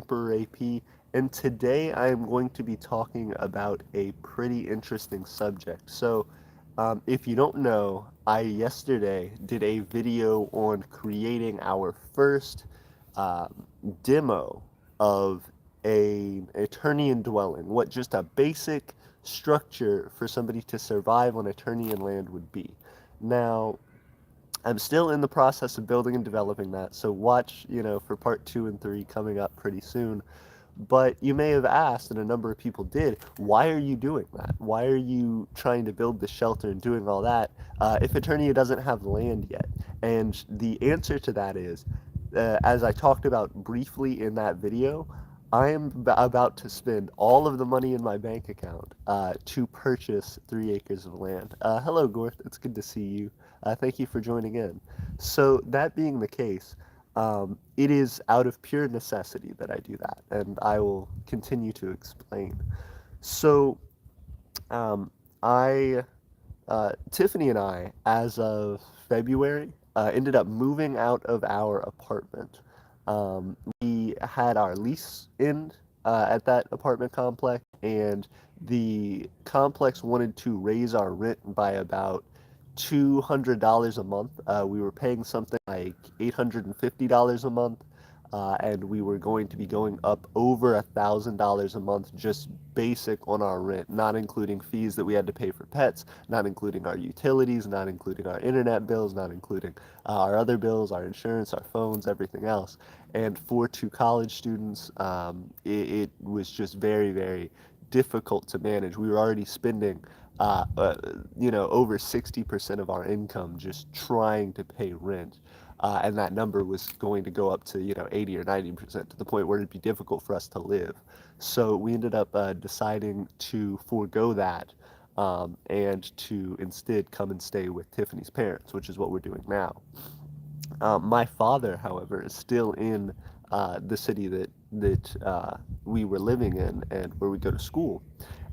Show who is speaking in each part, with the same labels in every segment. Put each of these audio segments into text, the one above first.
Speaker 1: Developer AP, and today I am going to be talking about a pretty interesting subject. If you don't know, I yesterday did a video on creating our first um, demo of a Eternian dwelling, what just a basic structure for somebody to survive on Eternian land would be. Now, I'm still in the process of building and developing that, so watch, for part 2 and 3 coming up pretty soon. But you may have asked, and a number of people did, why are you doing that? Why are you trying to build the shelter and doing all that if Eternia doesn't have land yet? And the answer to that is, as I talked about briefly in that video, I am about to spend all of the money in my bank account to purchase 3 acres of land. Hello, Gorth. It's good to see you. Thank you for joining in. So, that being the case, it is out of pure necessity that I do that, and I will continue to explain. So, um, I, Tiffany and I, as of February, ended up moving out of our apartment. We had our lease end at that apartment complex, and the complex wanted to raise our rent by about $200 a month. We were paying something like $850 a month, and we were going to be going up over $1,000 a month just basic on our rent, not including fees that we had to pay for pets, not including our utilities, not including our internet bills, not including our other bills, our insurance, our phones, everything else. And for two college students, it was just very, very difficult to manage. We were already spending over 60% of our income just trying to pay rent. And that number was going to go up to 80 or 90% to the point where it'd be difficult for us to live. So we ended up deciding to forego that and to instead come and stay with Tiffany's parents, which is what we're doing now. My father, however, is still in the city that we were living in and where we go to school.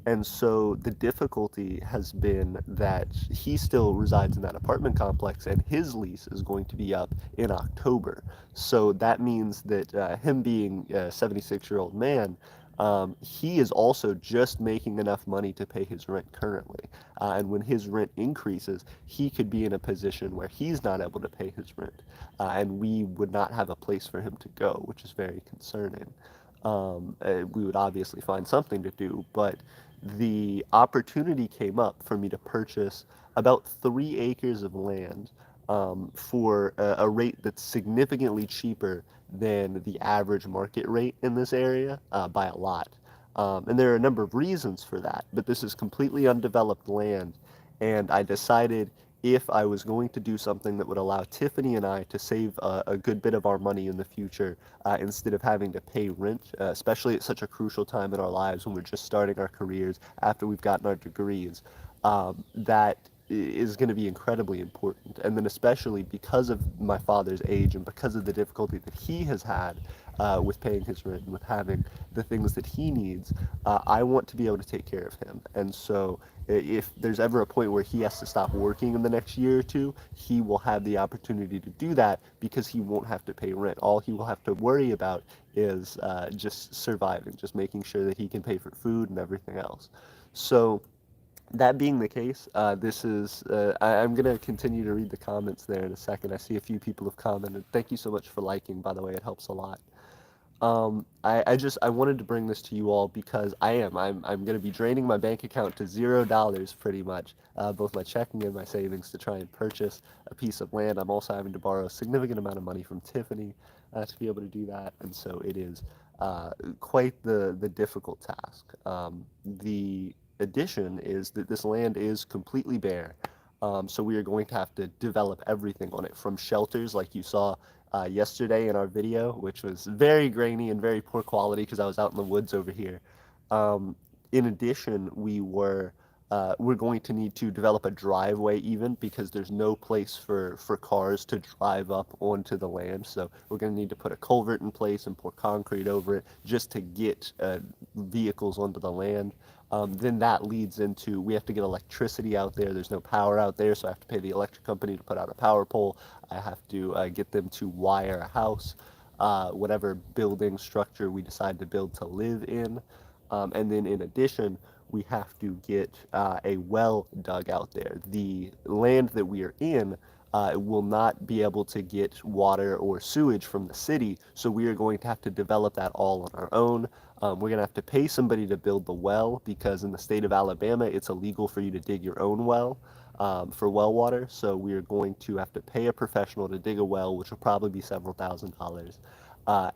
Speaker 1: And so the difficulty has been that he still resides in that apartment complex, and his lease is going to be up in October. So that means that him being a 76-year-old man, he is also just making enough money to pay his rent currently. And when his rent increases, he could be in a position where he's not able to pay his rent. And we would not have a place for him to go, which is very concerning. We would obviously find something to do, but the opportunity came up for me to purchase about 3 acres of land for a rate that's significantly cheaper than the average market rate in this area by a lot. And there are a number of reasons for that, but this is completely undeveloped land, and I decided if I was going to do something that would allow Tiffany and I to save a good bit of our money in the future instead of having to pay rent, especially at such a crucial time in our lives when we're just starting our careers after we've gotten our degrees, that is going to be incredibly important. And then especially because of my father's age and because of the difficulty that he has had with paying his rent and with having the things that he needs, I want to be able to take care of him. And so if there's ever a point where he has to stop working in the next year or two, he will have the opportunity to do that because he won't have to pay rent. All he will have to worry about is just surviving, just making sure that he can pay for food and everything else. So that being the case, I'm going to continue to read the comments there in a second. I see a few people have commented. Thank you so much for liking, by the way. It helps a lot. I wanted to bring this to you all because I'm going to be draining my bank account to $0 pretty much, both my checking and my savings to try and purchase a piece of land. I'm also having to borrow a significant amount of money from Tiffany to be able to do that, and so it is quite the difficult task. The addition is that this land is completely bare. So we are going to have to develop everything on it, from shelters like you saw yesterday in our video, which was very grainy and very poor quality because I was out in the woods over here. In addition, we're going to need to develop a driveway even because there's no place for cars to drive up onto the land. So we're going to need to put a culvert in place and pour concrete over it just to get vehicles onto the land. Then that leads into we have to get electricity out there. There's no power out there, so I have to pay the electric company to put out a power pole. I have to get them to wire a house. whatever building structure we decide to build to live in. And then in addition, we have to get a well dug out there. The land that we are in will not be able to get water or sewage from the city, so we are going to have to develop that all on our own. We're going to have to pay somebody to build the well because in the state of Alabama, it's illegal for you to dig your own well for well water. So we are going to have to pay a professional to dig a well, which will probably be several $1,000s.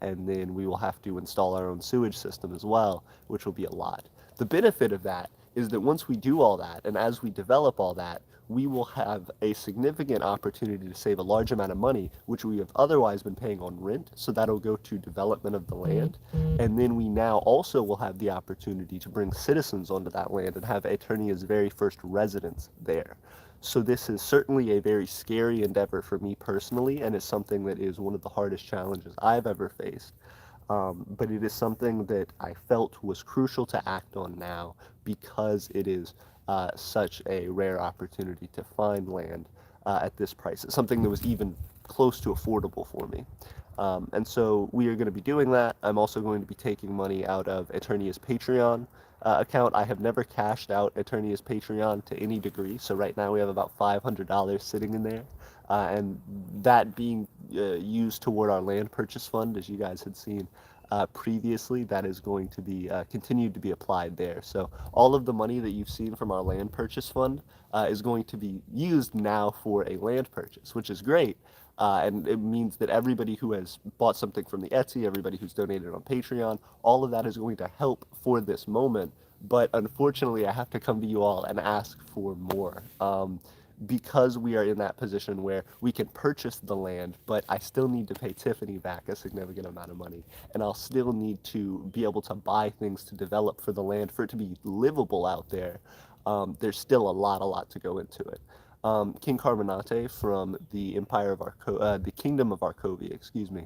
Speaker 1: And then we will have to install our own sewage system as well, which will be a lot. The benefit of that is that once we do all that, and as we develop all that, we will have a significant opportunity to save a large amount of money, which we have otherwise been paying on rent. So that'll go to development of the land. And then we now also will have the opportunity to bring citizens onto that land and have Aeternia's very first residence there. So this is certainly a very scary endeavor for me personally, and it's something that is one of the hardest challenges I've ever faced. But it is something that I felt was crucial to act on now because it is such a rare opportunity to find land at this price. It's something that was even close to affordable for me. And so we are going to be doing that. I'm also going to be taking money out of Aeternia's Patreon account. I have never cashed out Aeternia's Patreon to any degree, so right now we have about $500 sitting in there. And that being used toward our land purchase fund, as you guys had seen previously, that is going to be continued to be applied there. So all of the money that you've seen from our land purchase fund is going to be used now for a land purchase, which is great. And it means that everybody who has bought something from the Etsy, everybody who's donated on Patreon, all of that is going to help for this moment. But unfortunately, I have to come to you all and ask for more. Because we are in that position where we can purchase the land, but I still need to pay Tiffany back a significant amount of money. And I'll still need to be able to buy things to develop for the land for it to be livable out there. There's still a lot to go into it. King Carbonate from the the Kingdom of Arcovia, excuse me,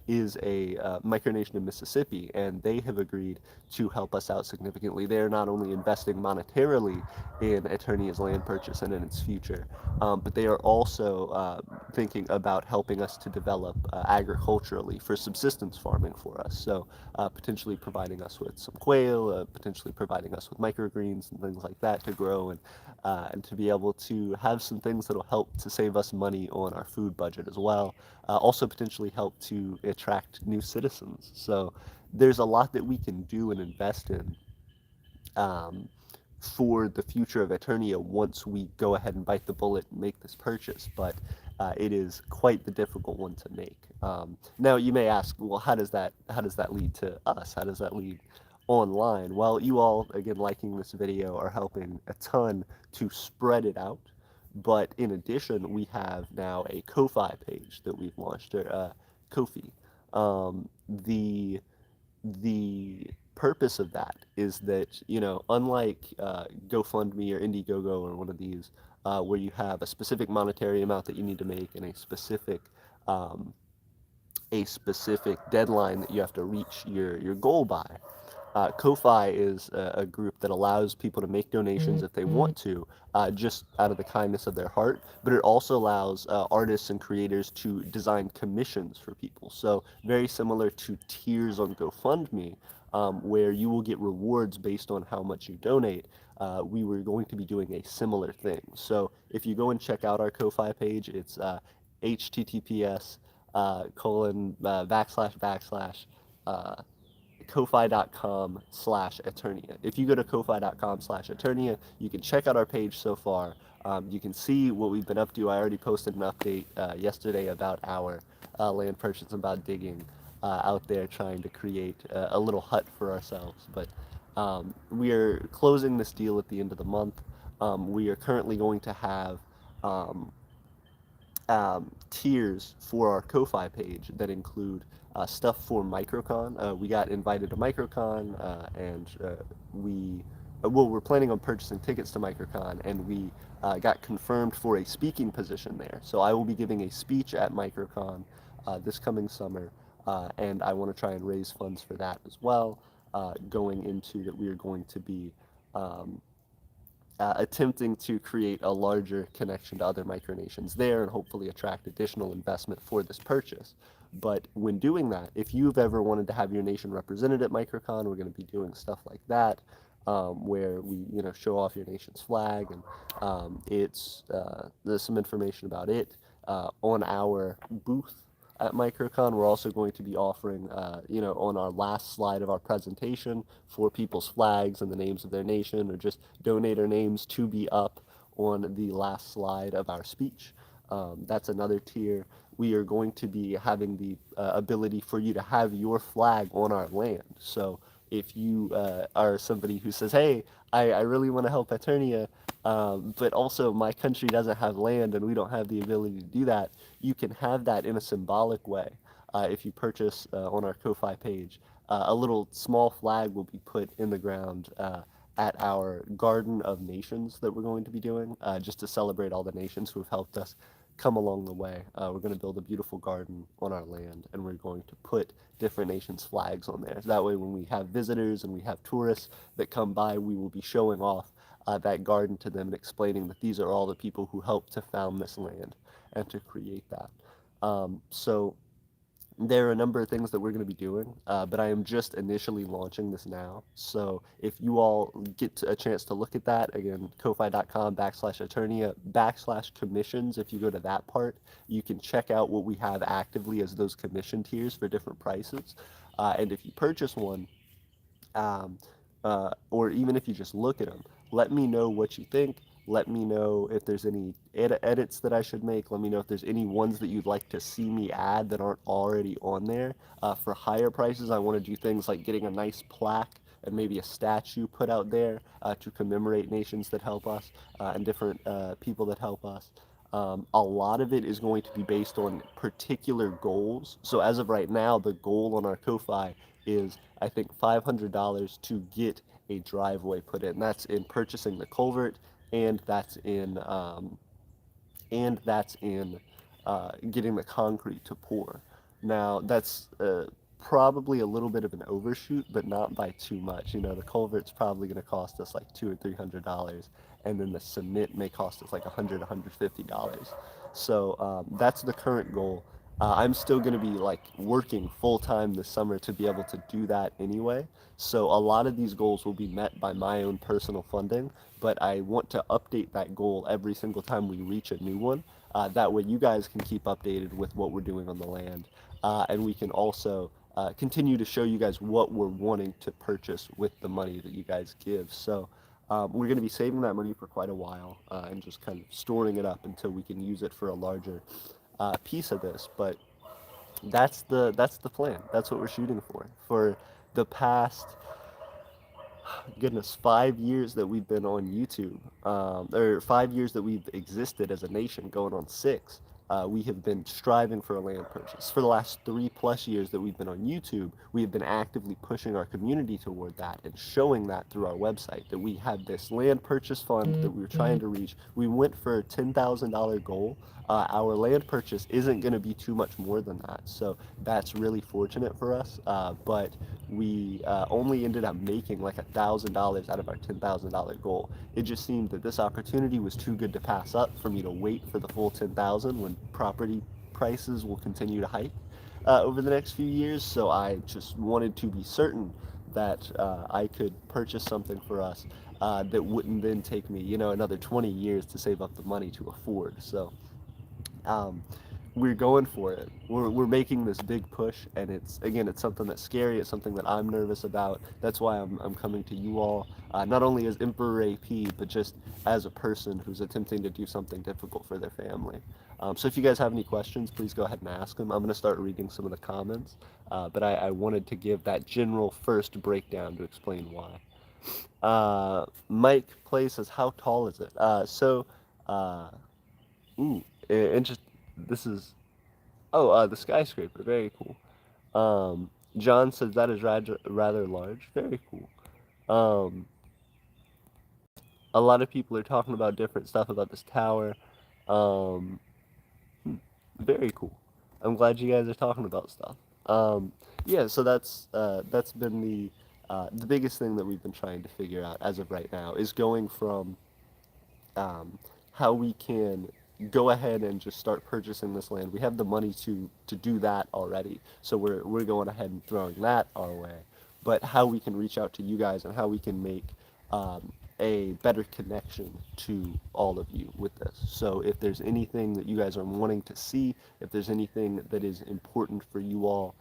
Speaker 1: is a micronation in Mississippi, and they have agreed to help us out significantly. They are not only investing monetarily in Eternia's land purchase and in its future, but they are also thinking about helping us to develop agriculturally for subsistence farming for us. So potentially providing us with some quail, potentially providing us with microgreens and things like that to grow and to be able to have some things that will help to save us money on our food budget as well. Also potentially help to attract new citizens. So there's a lot that we can do and invest in um, for the future of Eternia once we go ahead and bite the bullet and make this purchase, but it is quite the difficult one to make. Now you may ask, well, how does that lead to us? How does that lead online? Well, you all, again, liking this video are helping a ton to spread it out. But in addition, we have now a Ko-Fi page that we've launched, or Ko-fi. The purpose of that is that, unlike GoFundMe or Indiegogo or one of these, where you have a specific monetary amount that you need to make and um, a specific deadline that you have to reach your goal by. Ko-Fi is a group that allows people to make donations if they want to, just out of the kindness of their heart, but it also allows artists and creators to design commissions for people. So very similar to tiers on GoFundMe, where you will get rewards based on how much you donate. We were going to be doing a similar thing. So if you go and check out our Ko-Fi page, it's https colon backslash backslash ko-fi.com/Aeternia. If you go to ko-fi.com/Aeternia, you can check out our page so far. You can see what we've been up to. I already posted an update yesterday about our land purchase, about digging out there, trying to create a little hut for ourselves. But we are closing this deal at the end of the month. We are currently going to have um, tiers for our Ko-Fi page that include stuff for Microcon. We got invited to Microcon, and we're planning on purchasing tickets to Microcon, and we got confirmed for a speaking position there. So I will be giving a speech at Microcon this coming summer, and I want to try and raise funds for that as well. Going into that, we are going to be um, attempting to create a larger connection to other micronations there and hopefully attract additional investment for this purchase. But when doing that, if you've ever wanted to have your nation represented at Microcon, we're going to be doing stuff like that, where we, show off your nation's flag, and there's some information about it on our booth at Microcon. We're also going to be offering, on our last slide of our presentation, for people's flags and the names of their nation, or just donator names to be up on the last slide of our speech. That's another tier. We are going to be having the ability for you to have your flag on our land. So if you are somebody who says, hey, I really want to help Aeternia, but also my country doesn't have land and we don't have the ability to do that, you can have that in a symbolic way. If you purchase on our Ko-Fi page, a little small flag will be put in the ground at our Garden of Nations that we're going to be doing, just to celebrate all the nations who have helped us come along the way. We're going to build a beautiful garden on our land, and we're going to put different nations' flags on there. That way, when we have visitors and we have tourists that come by, we will be showing off that garden to them and explaining that these are all the people who helped to found this land and to create that. So there are a number of things that we're going to be doing, but I am just initially launching this now. So if you all get a chance to look at that, again, kofi.com/Aeternia/commissions, if you go to that part, you can check out what we have actively as those commission tiers for different prices. And if you purchase one, um, or even if you just look at them, let me know what you think. Let me know if there's any edits that I should make. Let me know if there's any ones that you'd like to see me add that aren't already on there. For higher prices, I want to do things like getting a nice plaque and maybe a statue put out there to commemorate nations that help us and different people that help us. A lot of it is going to be based on particular goals. So as of right now, the goal on our Ko-Fi is, I think, $500 to get a driveway put in. That's in purchasing the culvert, and that's in getting the concrete to pour. Now, that's probably a little bit of an overshoot, but not by too much. The culvert's probably going to cost us like $200 or $300, and then the cement may cost us like $100 or $150. So that's the current goal. I'm still going to be like working full time this summer to be able to do that anyway. So a lot of these goals will be met by my own personal funding, but I want to update that goal every single time we reach a new one. That way you guys can keep updated with what we're doing on the land. And we can also continue to show you guys what we're wanting to purchase with the money that you guys give. So we're going to be saving that money for quite a while and just kind of storing it up until we can use it for a larger piece of this. But that's the plan. That's what we're shooting for. For the past, goodness, 5 years that we've been on YouTube, or 5 years that we've existed as a nation, going on six, we have been striving for a land purchase. For the last 3+ years that we've been on YouTube, we have been actively pushing our community toward that and showing that through our website, that we had this land purchase fund that we were trying to reach. We went for a $10,000 goal. Our land purchase isn't going to be too much more than that. So that's really fortunate for us. But we only ended up making like $1,000 out of our $10,000 goal. It just seemed that this opportunity was too good to pass up for me to wait for the full 10,000 when property prices will continue to hike over the next few years. So I just wanted to be certain that I could purchase something for us that wouldn't then take me, another 20 years to save up the money to afford. So um, we're going for it. We're making this big push, and it's something that's scary. It's something that I'm nervous about. That's why I'm coming to you all, not only as Emperor AP, but just as a person who's attempting to do something difficult for their family. So if you guys have any questions, please go ahead and ask them. I'm going to start reading some of the comments, but I wanted to give that general first breakdown to explain why. Mike Play says, how tall is it? Uh, ooh, interest. This is the skyscraper. Very cool. John says that is rather large. Very cool. Um, a lot of people are talking about different stuff about this tower. Um, very cool. I'm glad you guys are talking about stuff. Yeah, so that's been the biggest thing that we've been trying to figure out as of right now is going from how we can go ahead and just start purchasing this land. We have the money to do that already, so we're going ahead and throwing that our way. But how we can reach out to you guys and how we can make a better connection to all of you with this. So if there's anything that you guys are wanting to see, if there's anything that is important for you all,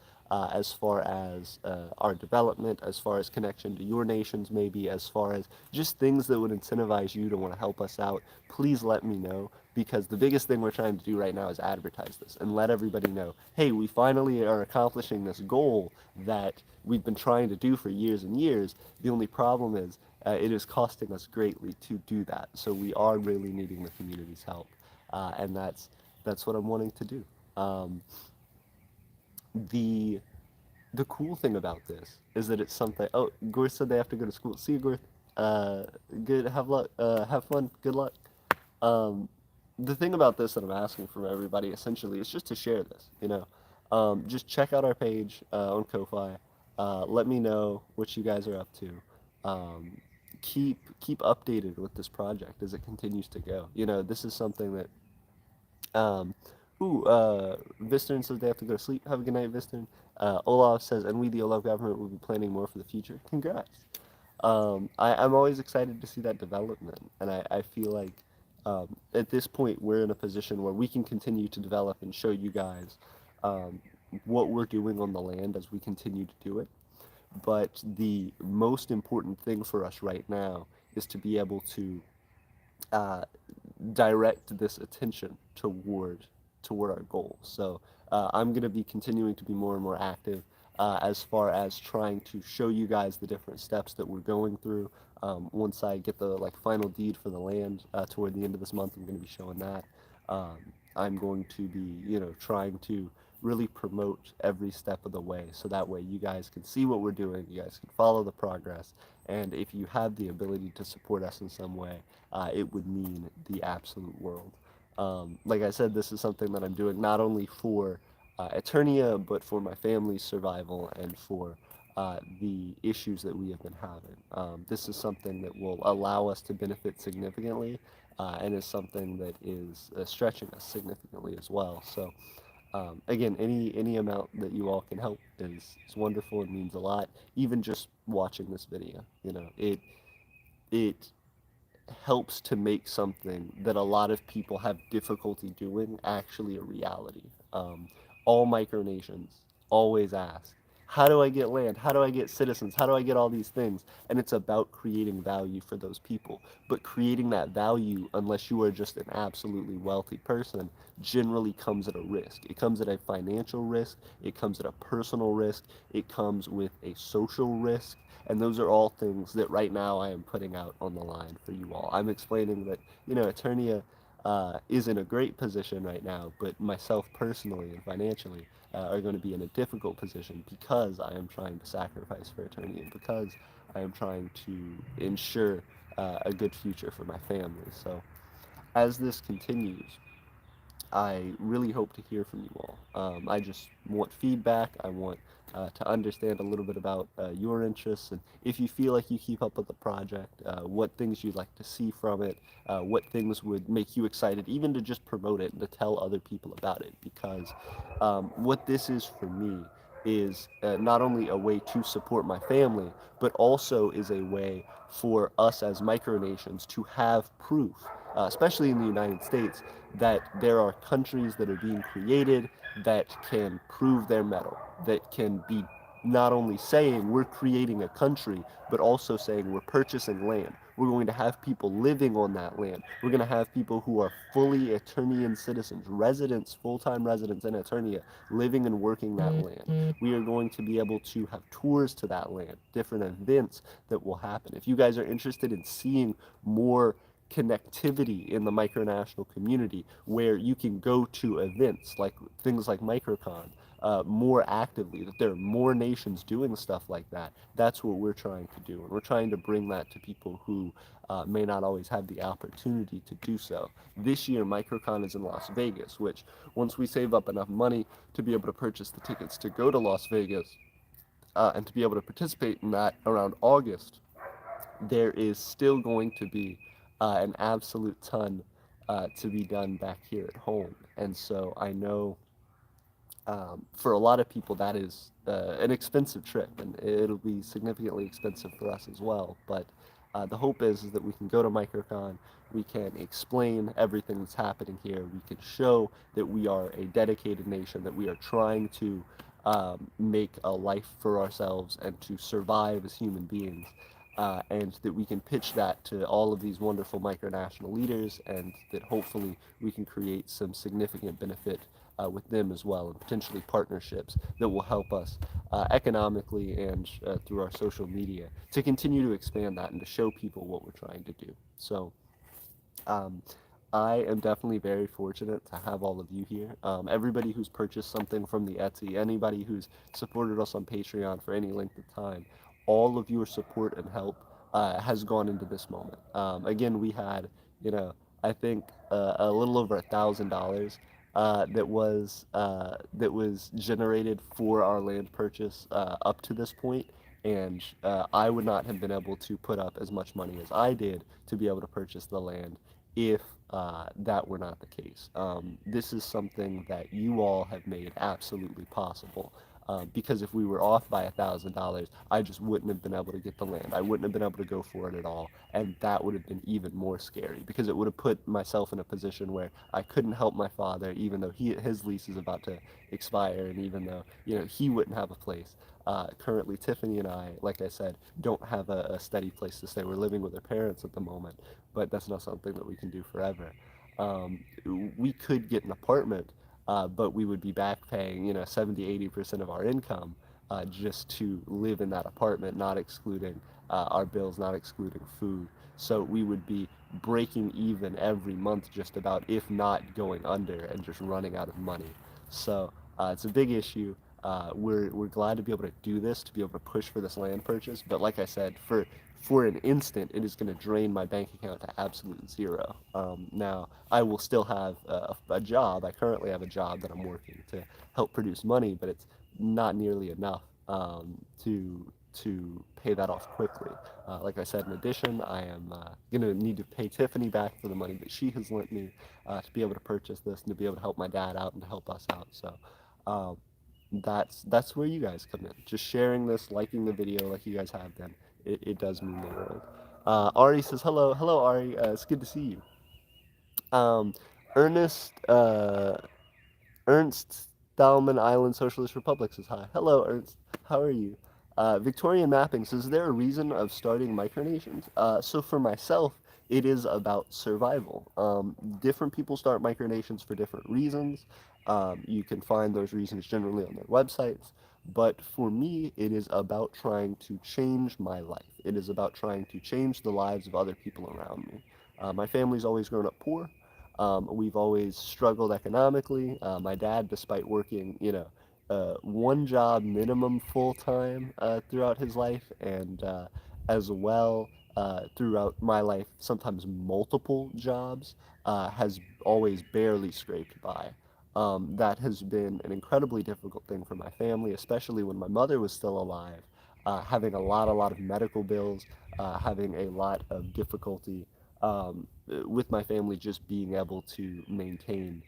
Speaker 1: as far as our development, as far as connection to your nations, maybe as far as just things that would incentivize you to want to help us out, please let me know, because the biggest thing we're trying to do right now is advertise this and let everybody know, hey, we finally are accomplishing this goal that we've been trying to do for years and years. The only problem is it is costing us greatly to do that. So we are really needing the community's help, and that's what I'm wanting to do. Um, the the cool thing about this is that it's something. Oh, Gorth said they have to go to school. See you, Gorth. Uh, good. Have luck. Have fun. Good luck. Um, the thing about this that I'm asking from everybody essentially is just to share this. Just check out our page on Ko-fi. Let me know what you guys are up to. Um, keep updated with this project as it continues to go. This is something that um, Vistern says they have to go to sleep. Have a good night, Vistern. Olaf says, and we, the Olaf government, will be planning more for the future. Congrats. I'm always excited to see that development, and I feel like at this point we're in a position where we can continue to develop and show you guys um, what we're doing on the land as we continue to do it. But the most important thing for us right now is to be able to uh, direct this attention toward our goals. So I'm going to be continuing to be more and more active as far as trying to show you guys the different steps that we're going through. Once I get the final deed for the land toward the end of this month, I'm going to be showing that. Um, I'm going to be trying to really promote every step of the way, so that way you guys can see what we're doing, you guys can follow the progress, and if you have the ability to support us in some way, it would mean the absolute world. Like I said, this is something that I'm doing not only for Aeternia, but for my family's survival and for the issues that we have been having. This is something that will allow us to benefit significantly, and is something that is stretching us significantly as well. So, again, any amount that you all can help is wonderful. It means a lot. Even just watching this video, it helps to make something that a lot of people have difficulty doing actually a reality. All micronations always ask, how do I get land? How do I get citizens? How do I get all these things? And it's about creating value for those people. But creating that value, unless you are just an absolutely wealthy person, generally comes at a risk. It comes at a financial risk, it comes at a personal risk, it comes with a social risk, and those are all things that right now I am putting out on the line for you all. I'm explaining that, Eternia is in a great position right now, but myself personally and financially are going to be in a difficult position because I am trying to sacrifice for Eternia, because I am trying to ensure a good future for my family. So as this continues, I really hope to hear from you all. I just want feedback. I want to understand a little bit about your interests, and if you feel like you keep up with the project, what things you'd like to see from it, what things would make you excited, even to just promote it and to tell other people about it. Because what this is for me is not only a way to support my family, but also is a way for us as micronations to have proof, especially in the United States, that there are countries that are being created that can prove their mettle, that can be not only saying we're creating a country, but also saying we're purchasing land. We're going to have people living on that land. We're going to have people who are fully Eternian citizens, residents, full-time residents in Eternia, living and working that land. We are going to be able to have tours to that land, different events that will happen. If you guys are interested in seeing more connectivity in the micronational community, where you can go to events like things like Microcon more actively, that there are more nations doing stuff like that. That's what we're trying to do, and we're trying to bring that to people who may not always have the opportunity to do so. This year, Microcon is in Las Vegas, which once we save up enough money to be able to purchase the tickets to go to Las Vegas and to be able to participate in that around August, there is still going to be an absolute ton to be done back here at home. And so I know for a lot of people that is an expensive trip, and it'll be significantly expensive for us as well. But the hope is that we can go to Microcon, we can explain everything that's happening here, we can show that we are a dedicated nation, that we are trying to make a life for ourselves and to survive as human beings. And that we can pitch that to all of these wonderful micronational leaders, and that hopefully we can create some significant benefit with them as well, and potentially partnerships that will help us economically and through our social media to continue to expand that and to show people what we're trying to do. So um, I am definitely very fortunate to have all of you here. Everybody who's purchased something from the Etsy, anybody who's supported us on Patreon for any length of time, all of your support and help has gone into this moment. Again, we had, you know, I think a little over $1,000 that was generated for our land purchase up to this point, and I would not have been able to put up as much money as I did to be able to purchase the land if that were not the case. This is something that you all have made absolutely possible. Because if we were off by $1,000, I just wouldn't have been able to get the land. I wouldn't have been able to go for it at all, and that would have been even more scary because it would have put myself in a position where I couldn't help my father, even though his lease is about to expire, and even though he wouldn't have a place. Currently, Tiffany and I, like I said, don't have a steady place to stay. We're living with our parents at the moment, but that's not something that we can do forever. Um, we could get an apartment, but we would be back paying, 70, 80% of our income just to live in that apartment, not excluding our bills, not excluding food. So we would be breaking even every month just about, if not going under and just running out of money. So it's a big issue. We're glad to be able to do this, to be able to push for this land purchase. But like I said, for an instant, it is going to drain my bank account to absolute zero. Now, I will still have a job. I currently have a job that I'm working to help produce money, but it's not nearly enough to pay that off quickly. Like I said, in addition, I am going to need to pay Tiffany back for the money that she has lent me to be able to purchase this and to be able to help my dad out and to help us out. So um, that's where you guys come in. Just sharing this, liking the video like you guys have been. It does mean the world. Ari says hello. Hello, Ari. It's good to see you. Um, Ernest Ernst Thalman Island Socialist Republic says hi. Hello, Ernst. How are you? Victorian Mapping says, is there a reason of starting micronations? So for myself, it is about survival. Different people start micronations for different reasons. You can find those reasons generally on their websites. But for me, it is about trying to change my life. It is about trying to change the lives of other people around me. My family's always grown up poor. We've always struggled economically. My dad, despite working, one job minimum full time throughout his life, and as well throughout my life, sometimes multiple jobs, has always barely scraped by. That has been an incredibly difficult thing for my family, especially when my mother was still alive, having a lot of medical bills, having a lot of difficulty with my family just being able to maintain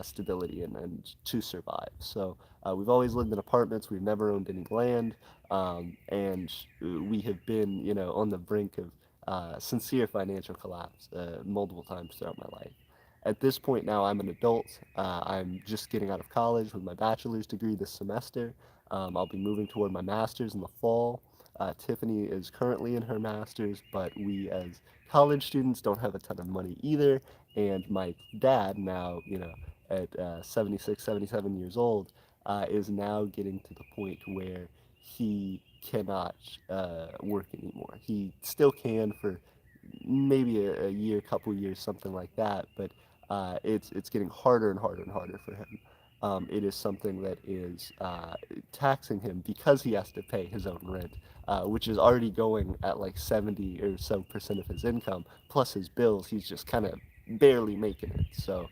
Speaker 1: stability and to survive. So we've always lived in apartments. We've never owned any land, and we have been, on the brink of sincere financial collapse multiple times throughout my life. At this point now, I'm an adult. I'm just getting out of college with my bachelor's degree this semester. I'll be moving toward my master's in the fall. Tiffany is currently in her master's, but we as college students don't have a ton of money either. And my dad, now, at 76, 77 years old, is now getting to the point where he cannot work anymore. He still can for maybe a year, couple years, something like that, but it's getting harder and harder and harder for him. It is something that is taxing him because he has to pay his own rent, which is already going at like 70 or so percent of his income, plus his bills. He's just kind of barely making it. So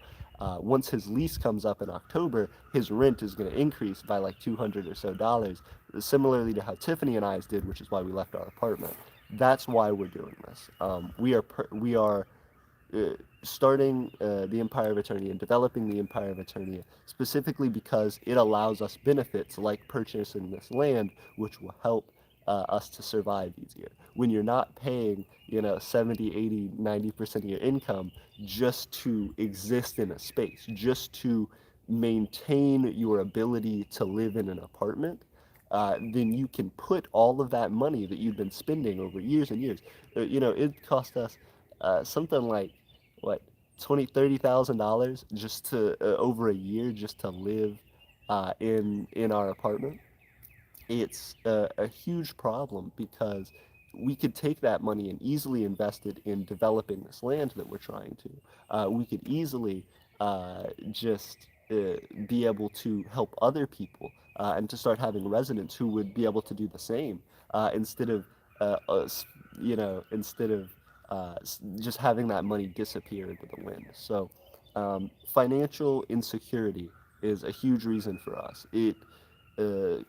Speaker 1: once his lease comes up in October, his rent is going to increase by like 200 or so dollars, similarly to how Tiffany and I's did, which is why we left our apartment. That's why we're doing this. We are starting the Empire of Eternia and developing the Empire of Eternia specifically because it allows us benefits like purchasing this land, which will help us to survive easier. When you're not paying, 70, 80, 90% of your income just to exist in a space, just to maintain your ability to live in an apartment, then you can put all of that money that you've been spending over years and years. It cost us something like what 20, $30,000 just to over a year just to live in our apartment. It's a huge problem because we could take that money and easily invest it in developing this land that we're trying to. We could easily just be able to help other people and to start having residents who would be able to do the same instead of us, instead of just having that money disappear into the wind. So, financial insecurity is a huge reason for us. It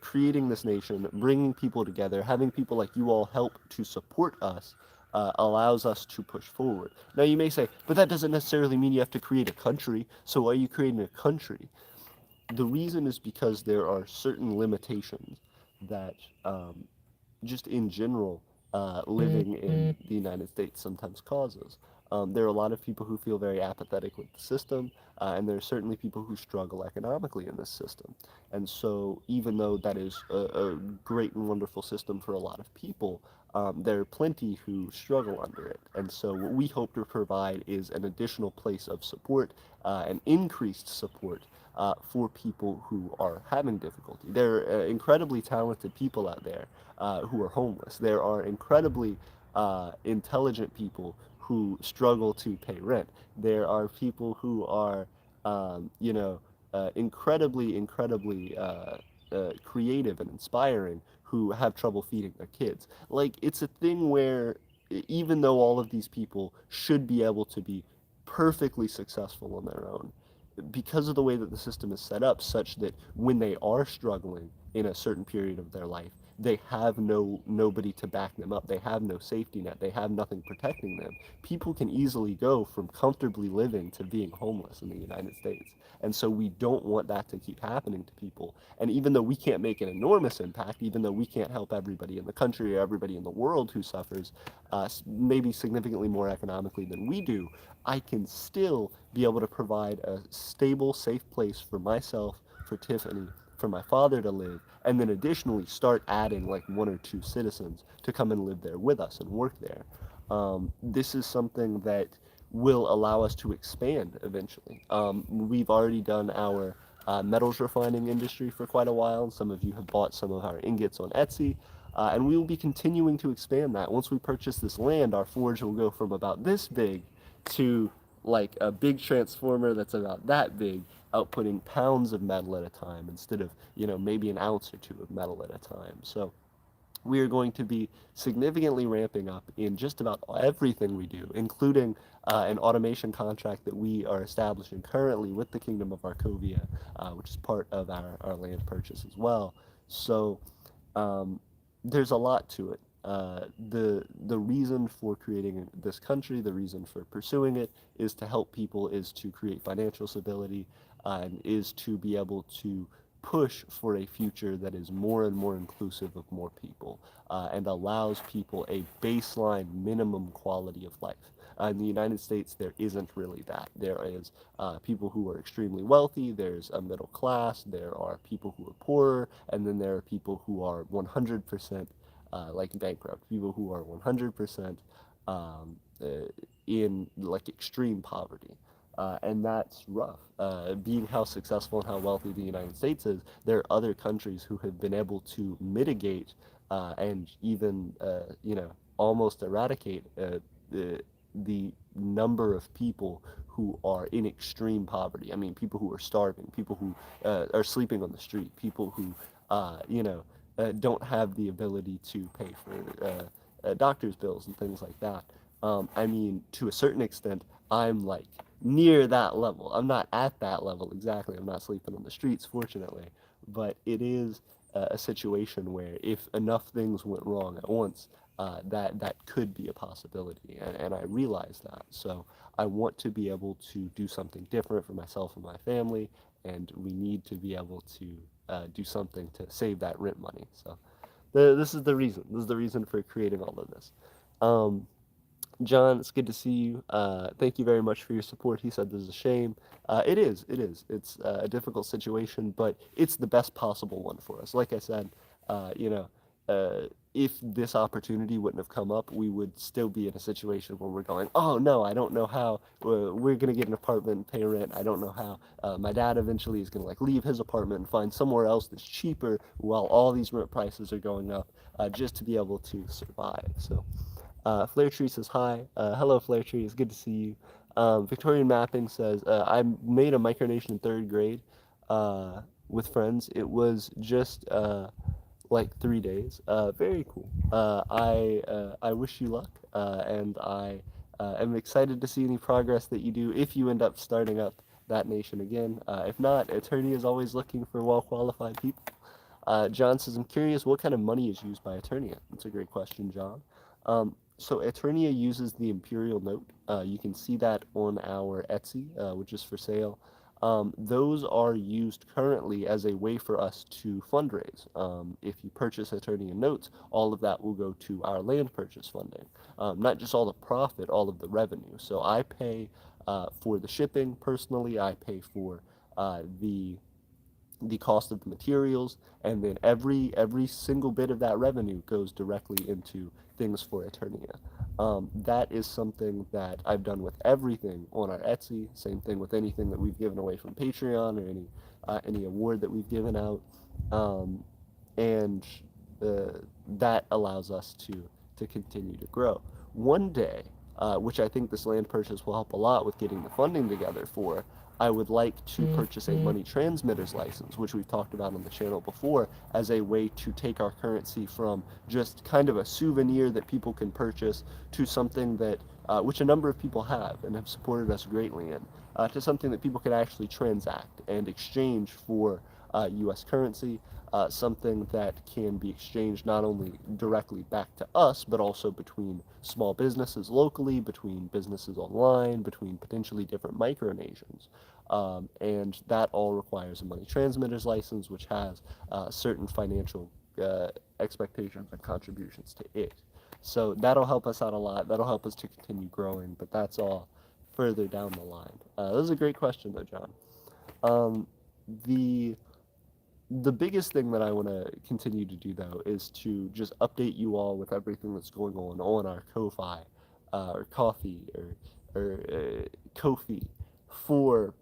Speaker 1: creating this nation, bringing people together, having people like you all help to support us, allows us to push forward. Now, you may say, but that doesn't necessarily mean you have to create a country. So, why are you creating a country? The reason is because there are certain limitations that just in general, living in the United States sometimes causes. There are a lot of people who feel very apathetic with the system, and there are certainly people who struggle economically in this system. And so, even though that is a great and wonderful system for a lot of people, there are plenty who struggle under it. And so, what we hope to provide is an additional place of support, an increased support for people who are having difficulty. There are incredibly talented people out there who are homeless. There are incredibly intelligent people who struggle to pay rent. There are people who are, incredibly creative and inspiring who have trouble feeding their kids. Like, it's a thing where even though all of these people should be able to be perfectly successful on their own, because of the way that the system is set up, such that when they are struggling in a certain period of their life, they have nobody to back them up. They have no safety net. They have nothing protecting them. People can easily go from comfortably living to being homeless in the United States. And so we don't want that to keep happening to people. And even though we can't make an enormous impact, even though we can't help everybody in the country or everybody in the world who suffers, maybe significantly more economically than we do, I can still be able to provide a stable, safe place for myself, for Tiffany, for my father to live, and then additionally start adding like one or two citizens to come and live there with us and work there. This is something that will allow us to expand eventually. We've already done our metals refining industry for quite a while, and some of you have bought some of our ingots on Etsy. And we will be continuing to expand that. Once we purchase this land, our forge will go from about this big to like a big transformer that's about that big, outputting pounds of metal at a time instead of, maybe an ounce or two of metal at a time. So we are going to be significantly ramping up in just about everything we do, including an automation contract that we are establishing currently with the Kingdom of Arcovia, which is part of our land purchase as well. So um, there's a lot to it. The reason for creating this country, the reason for pursuing it, is to help people, is to create financial stability, and is to be able to push for a future that is more and more inclusive of more people and allows people a baseline minimum quality of life. In the United States, there isn't really that. There is people who are extremely wealthy, there's a middle class, there are people who are poorer, and then there are people who are 100% like bankrupt, people who are 100% um, uh, in like extreme poverty. And that's rough. Being how successful and how wealthy the United States is, there are other countries who have been able to mitigate and even, almost eradicate the number of people who are in extreme poverty. I mean, people who are starving, people who are sleeping on the street, people who, don't have the ability to pay for doctor's bills and things like that. I mean, to a certain extent, I'm like near that level. I'm not at that level exactly. I'm not sleeping on the streets, fortunately. But it is a situation where if enough things went wrong at once, that could be a possibility, and I realize that. So I want to be able to do something different for myself and my family, and we need to be able to do something to save that rent money. So this is the reason. This is the reason for creating all of this. Um, John, it's good to see you. Thank you very much for your support. He said this is a shame. It is. It is. It's a difficult situation, but it's the best possible one for us. Like I said, uh, you know, if this opportunity wouldn't have come up, we would still be in a situation where we're going, oh no, I don't know how we're gonna get an apartment and pay rent. I don't know how my dad eventually is gonna like leave his apartment and find somewhere else that's cheaper while all these rent prices are going up, just to be able to survive. So. Flare Tree says hi. Hello, Flare Tree. It's good to see you. Victorian Mapping says I made a micronation in third grade with friends. It was just like 3 days. Very cool. I wish you luck, and I am excited to see any progress that you do if you end up starting up that nation again. If not, Aeternia is always looking for well qualified people. John says, I'm curious what kind of money is used by Aeternia? That's a great question, John. So Aeternia uses the Imperial Note. You can see that on our Etsy, which is for sale. Those are used currently as a way for us to fundraise. If you purchase Aeternia notes, all of that will go to our land purchase funding. Not just all the profit, all of the revenue. So I pay for the shipping personally. I pay for the cost of the materials, and then every single bit of that revenue goes directly into things for Eternia. That is something that I've done with everything on our Etsy. Same thing with anything that we've given away from Patreon or any award that we've given out, um, and that allows us to continue to grow. One day, which I think this land purchase will help a lot with getting the funding together for, I would like to purchase a money transmitter's license, which we've talked about on the channel before, as a way to take our currency from just kind of a souvenir that people can purchase to something that, which a number of people have and have supported us greatly in, to something that people can actually transact and exchange for U.S. currency, something that can be exchanged not only directly back to us, but also between small businesses locally, between businesses online, between potentially different micronations. And that all requires a money transmitter's license, which has certain financial expectations and contributions to it. So that'll help us out a lot. That'll help us to continue growing, but that's all further down the line. That was a great question, though, John. Um, the the biggest thing that I want to continue to do though is to just update you all with everything that's going on our Ko-fi, or coffee, or Ko-fi for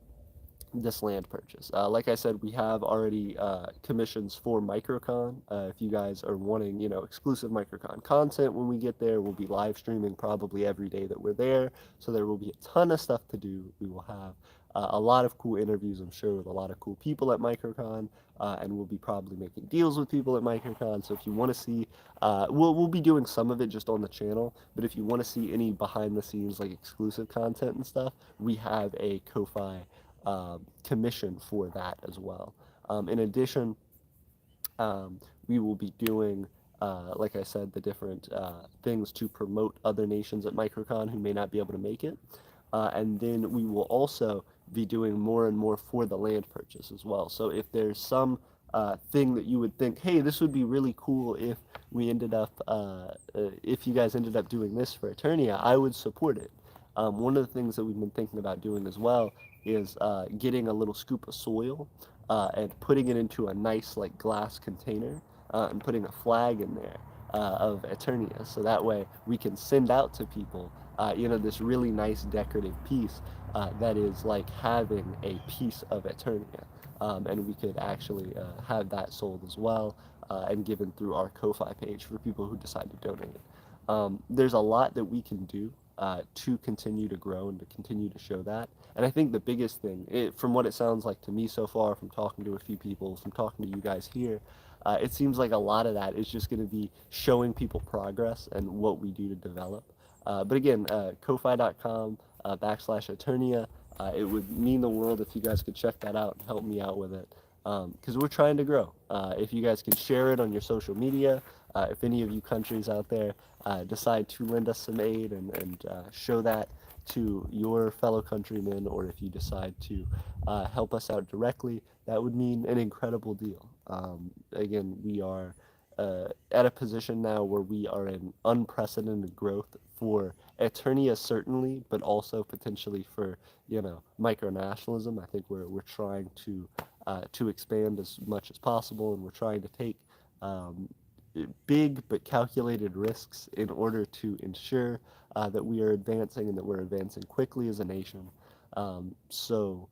Speaker 1: this land purchase. Like I said, we have already commissions for Microcon. If you guys are wanting, exclusive Microcon content when we get there, we'll be live streaming probably every day that we're there. So there will be a ton of stuff to do. We will have a lot of cool interviews, I'm sure, with a lot of cool people at Microcon. And we'll be probably making deals with people at Microcon. So if you want to see, we'll be doing some of it just on the channel. But if you want to see any behind the scenes, like exclusive content and stuff, we have a Ko-fi commission for that as well. In addition, we will be doing, like I said, the different things to promote other nations at Microcon who may not be able to make it. And then we will also be doing more and more for the land purchase as well. So if there's some thing that you would think, hey, this would be really cool if we ended up, if you guys ended up doing this for Eternia, I would support it. One of the things that we've been thinking about doing as well is getting a little scoop of soil and putting it into a nice like glass container and putting a flag in there of Eternia, so that way we can send out to people, this really nice decorative piece that is like having a piece of Eternia, and we could actually have that sold as well and given through our Ko-fi page for people who decide to donate. There's a lot that we can do to continue to grow and to continue to show that. And I think the biggest thing, from what it sounds like to me so far, from talking to a few people, from talking to you guys here, it seems like a lot of that is just going to be showing people progress and what we do to develop. But again, ko-fi.com /Aeternia. It would mean the world if you guys could check that out and help me out with it. Because we're trying to grow. If you guys can share it on your social media, if any of you countries out there decide to lend us some aid and show that to your fellow countrymen, or if you decide to help us out directly, that would mean an incredible deal. Again, we are at a position now where we are in unprecedented growth for Aeternia certainly, but also potentially for micronationalism. I think we're trying to expand as much as possible, and we're trying to take um, big but calculated risks in order to ensure that we are advancing and that we're advancing quickly as a nation. So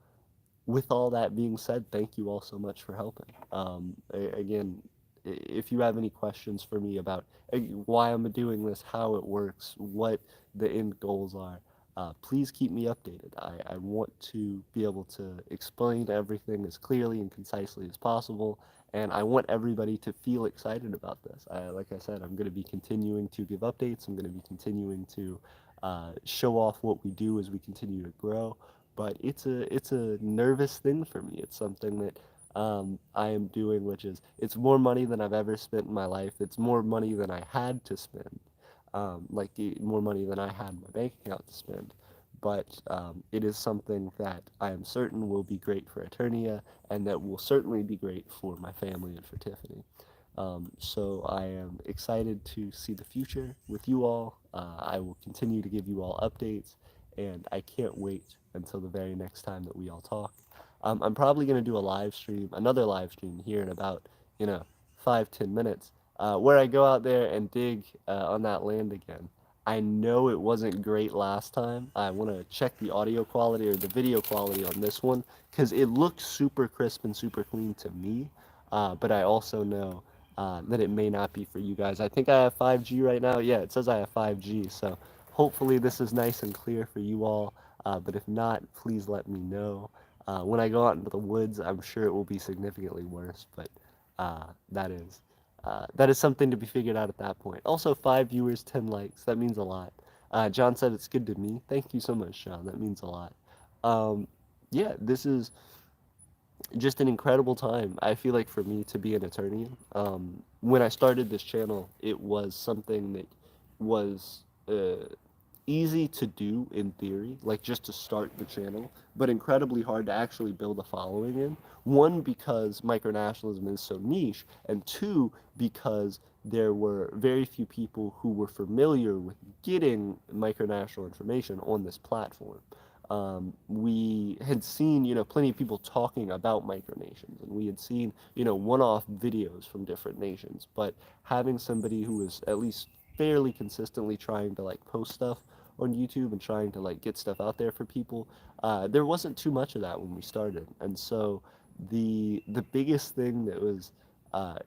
Speaker 1: with all that being said, thank you all so much for helping. Again, if you have any questions for me about why I'm doing this, how it works, what the end goals are, please keep me updated. I want to be able to explain everything as clearly and concisely as possible, and I want everybody to feel excited about this. Like I said, I'm going to be continuing to give updates. I'm going to be continuing to show off what we do as we continue to grow, but it's a nervous thing for me. It's something that I am doing, which is it's more money than I've ever spent in my life. It's more money than I had to spend, more money than I had in my bank account to spend. But it is something that I am certain will be great for Eternia, and that will certainly be great for my family and for Tiffany. So I am excited to see the future with you all. I will continue to give you all updates, and I can't wait until the very next time that we all talk. I'm probably going to do a live stream, another live stream here in about, you know, 5-10 minutes, where I go out there and dig on that land again. I know it wasn't great last time. I want to check the audio quality or the video quality on this one because it looked super crisp and super clean to me. But I also know that it may not be for you guys. I think I have 5G right now. Yeah, it says I have 5G. So hopefully this is nice and clear for you all. But if not, please let me know. When I go out into the woods, I'm sure it will be significantly worse. But uh, that is that is something to be figured out at that point. Also, 5 viewers, 10 likes. That means a lot. John said it's good to me. Thank you so much, John. That means a lot. Um, yeah, this is just an incredible time. I feel like for me to be an attorney. When I started this channel, it was something that was easy to do in theory, like just to start the channel, but incredibly hard to actually build a following in. One, because micronationalism is so niche, and two, because there were very few people who were familiar with getting micronational information on this platform. We had seen, plenty of people talking about micronations, and we had seen, one-off videos from different nations, but having somebody who was at least fairly consistently trying to like post stuff on YouTube and trying to like get stuff out there for people, there wasn't too much of that when we started. And so the biggest thing that was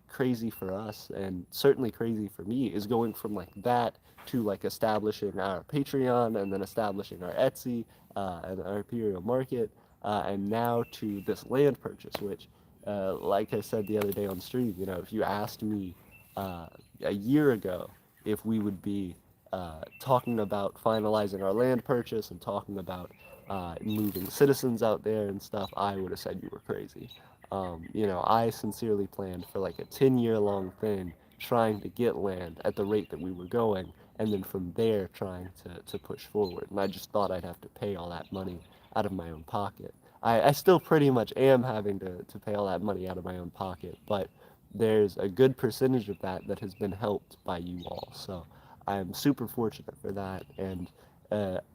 Speaker 1: crazy for us, and certainly crazy for me, is going from like that to like establishing our Patreon, and then establishing our Etsy and our Imperial Market, and now to this land purchase, which, like I said the other day on stream, if you asked me a year ago if we would be talking about finalizing our land purchase and talking about moving citizens out there and stuff, I would have said you were crazy. I sincerely planned for like a 10-year long thing, trying to get land at the rate that we were going, and then from there trying to push forward. And I just thought I'd have to pay all that money out of my own pocket. I still pretty much am having to pay all that money out of my own pocket, but there's a good percentage of that has been helped by you all. So I'm super fortunate for that, and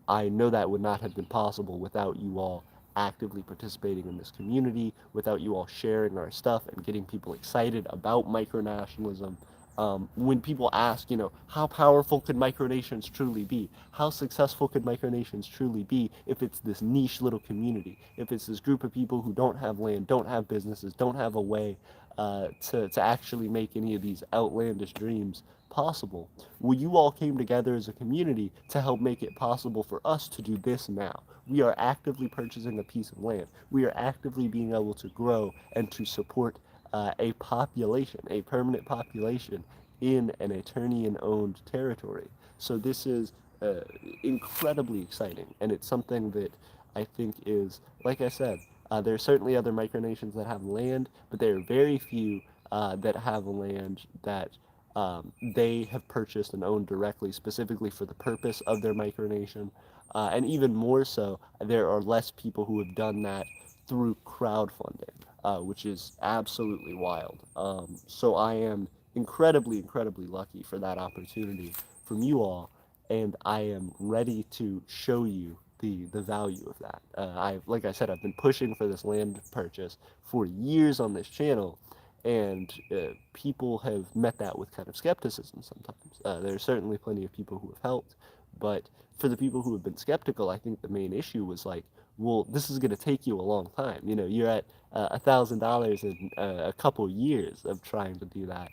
Speaker 1: I know that would not have been possible without you all actively participating in this community, without you all sharing our stuff and getting people excited about micronationalism. When people ask, how powerful could micronations truly be? How successful could micronations truly be if it's this niche little community? If it's this group of people who don't have land, don't have businesses, don't have a way to actually make any of these outlandish dreams possible? Well, you all came together as a community to help make it possible for us to do this now. We are actively purchasing a piece of land. We are actively being able to grow and to support a population, a permanent population in an Eternian-owned territory. So this is uh, incredibly exciting, and it's something that I think is, like I said, there are certainly other micronations that have land, but there are very few that have land that they have purchased and owned directly, specifically for the purpose of their micronation. And even more so, there are less people who have done that through crowdfunding, which is absolutely wild. So I am incredibly, incredibly lucky for that opportunity from you all, and I am ready to show you the value of that. Like I said, I've been pushing for this land purchase for years on this channel, and people have met that with kind of skepticism sometimes. There are certainly plenty of people who have helped, but for the people who have been skeptical, I think the main issue was like, well, this is going to take you a long time. You know, you're at $1,000 in a couple years of trying to do that.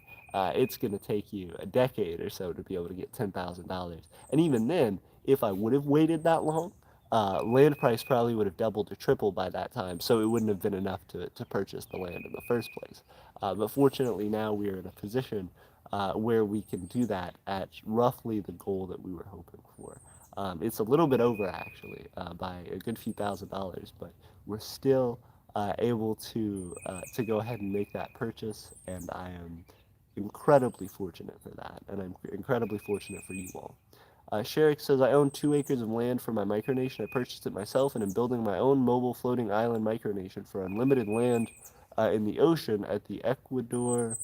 Speaker 1: It's going to take you a decade or so to be able to get $10,000. And even then, if I would have waited that long, land price probably would have doubled or tripled by that time, so it wouldn't have been enough to purchase the land in the first place. But fortunately, now we are in a position where we can do that at roughly the goal that we were hoping for. It's a little bit over actually by a good few $1,000s, but we're still able to go ahead and make that purchase, and I am incredibly fortunate for that, and I'm incredibly fortunate for you all. Sherrick says, I own 2 acres of land for my micronation. I purchased it myself and am building my own mobile floating island micronation for unlimited land in the ocean at the Equator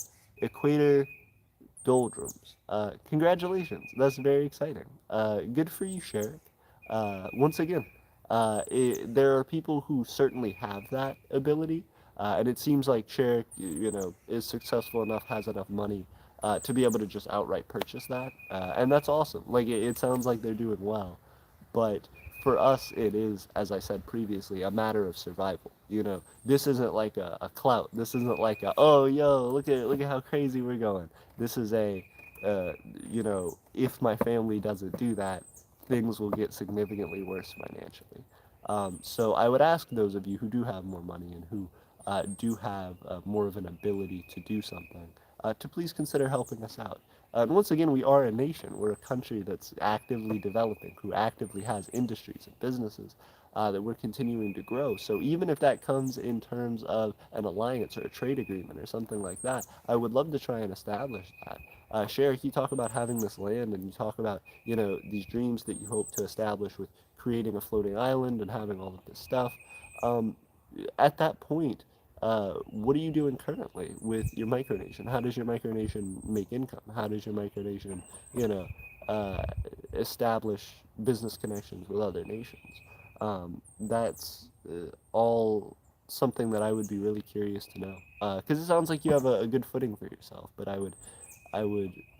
Speaker 1: doldrums. Congratulations. That's very exciting. Good for you, Sherrick. Once again, there are people who certainly have that ability, and it seems like Sherrick, is successful enough, has enough money to be able to just outright purchase that, and that's awesome. Like it sounds like they're doing well, but for us, it is, as I said previously, a matter of survival. You know, this isn't like a clout. This isn't like a, oh yo, look at how crazy we're going. This is a, uh, if my family doesn't do that, things will get significantly worse financially. So I would ask those of you who do have more money and who do have more of an ability to do something, to please consider helping us out. And once again, we are a nation. We're a country that's actively developing, who actively has industries and businesses that we're continuing to grow. So even if that comes in terms of an alliance or a trade agreement or something like that, I would love to try and establish that. Sherrick, you talk about having this land, and you talk about, these dreams that you hope to establish with creating a floating island and having all of this stuff. Um, at that point, what are you doing currently with your micronation? How does your micronation make income? How does your micronation, you know, uh, establish business connections with other nations? That's all something that I would be really curious to know. Because it sounds like you have a good footing for yourself, but I would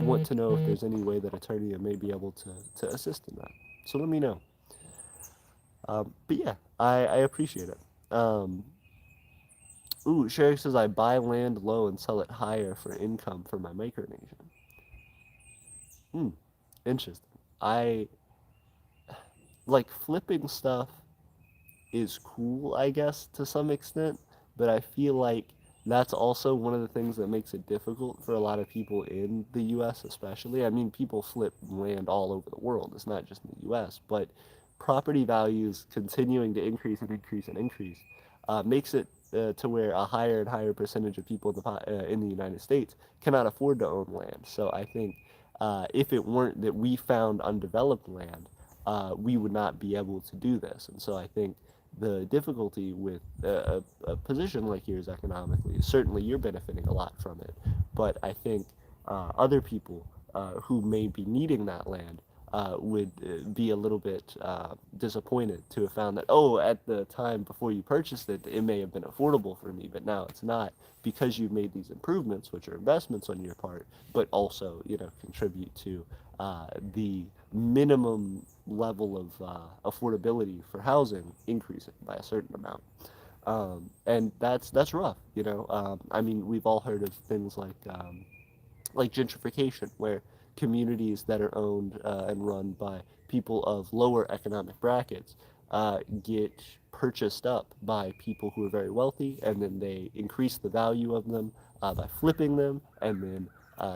Speaker 1: want to know if there's any way that Aeternia may be able to assist in that. So let me know. But yeah, I appreciate it. Ooh, Sherry says I buy land low and sell it higher for income for my micronation. Hmm, interesting. I like flipping stuff is cool, I guess, to some extent, but I feel like that's also one of the things that makes it difficult for a lot of people in the US, especially. I mean, people flip land all over the world, it's not just in the US, but property values continuing to increase and increase and increase makes it to where a higher and higher percentage of people in the United States cannot afford to own land. So I think if it weren't that we found undeveloped land, we would not be able to do this. And so I think the difficulty with a position like yours economically is certainly you're benefiting a lot from it, but I think other people who may be needing that land would be a little bit disappointed to have found that, oh, at the time before you purchased it, it may have been affordable for me, but now it's not because you've made these improvements, which are investments on your part, but also, contribute to the minimum level of affordability for housing increasing by a certain amount. And that's rough, I mean, we've all heard of things like gentrification, where communities that are owned and run by people of lower economic brackets get purchased up by people who are very wealthy, and then they increase the value of them by flipping them, and then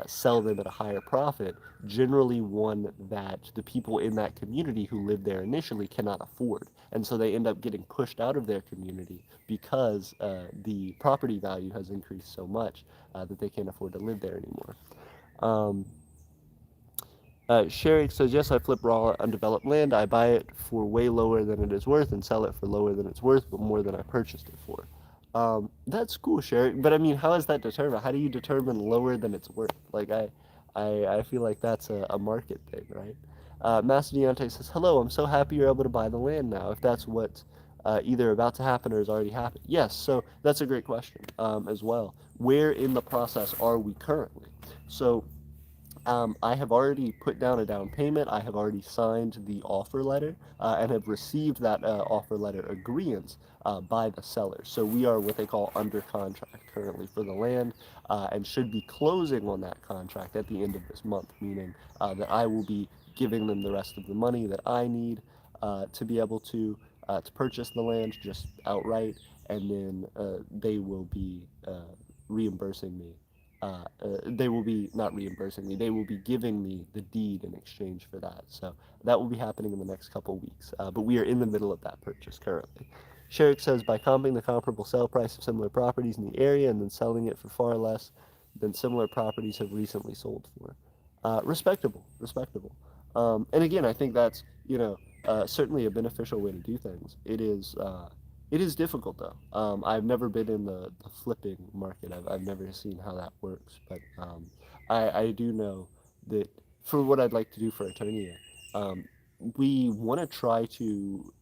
Speaker 1: sell them at a higher profit, generally one that the people in that community who lived there initially cannot afford. And so they end up getting pushed out of their community because the property value has increased so much that they can't afford to live there anymore. Um, Sherry says, yes, I flip raw undeveloped land. I buy it for way lower than it is worth and sell it for lower than it's worth, but more than I purchased it for. That's cool, Sherry. But I mean, how is that determined? How do you determine lower than it's worth? Like, I feel like that's a market thing, right? Macedonte says, hello, I'm so happy you're able to buy the land now, if that's what's either about to happen or has already happened. Yes, so that's a great question as well. Where in the process are we currently? So, I have already put down a down payment. I have already signed the offer letter and have received that offer letter agreement by the seller. So we are what they call under contract currently for the land and should be closing on that contract at the end of this month, meaning that I will be giving them the rest of the money that I need to be able to purchase the land just outright, and then they will be reimbursing me they will be not reimbursing me. They will be giving me the deed in exchange for that. So that will be happening in the next couple weeks. But we are in the middle of that purchase currently. Sherrick says by comping the comparable sale price of similar properties in the area and then selling it for far less than similar properties have recently sold for. Respectable, respectable. And again, I think that's certainly a beneficial way to do things. It is difficult though. I've never been in the flipping market. I've never seen how that works, but I do know that for what I'd like to do for Aeternia, um, we want to try to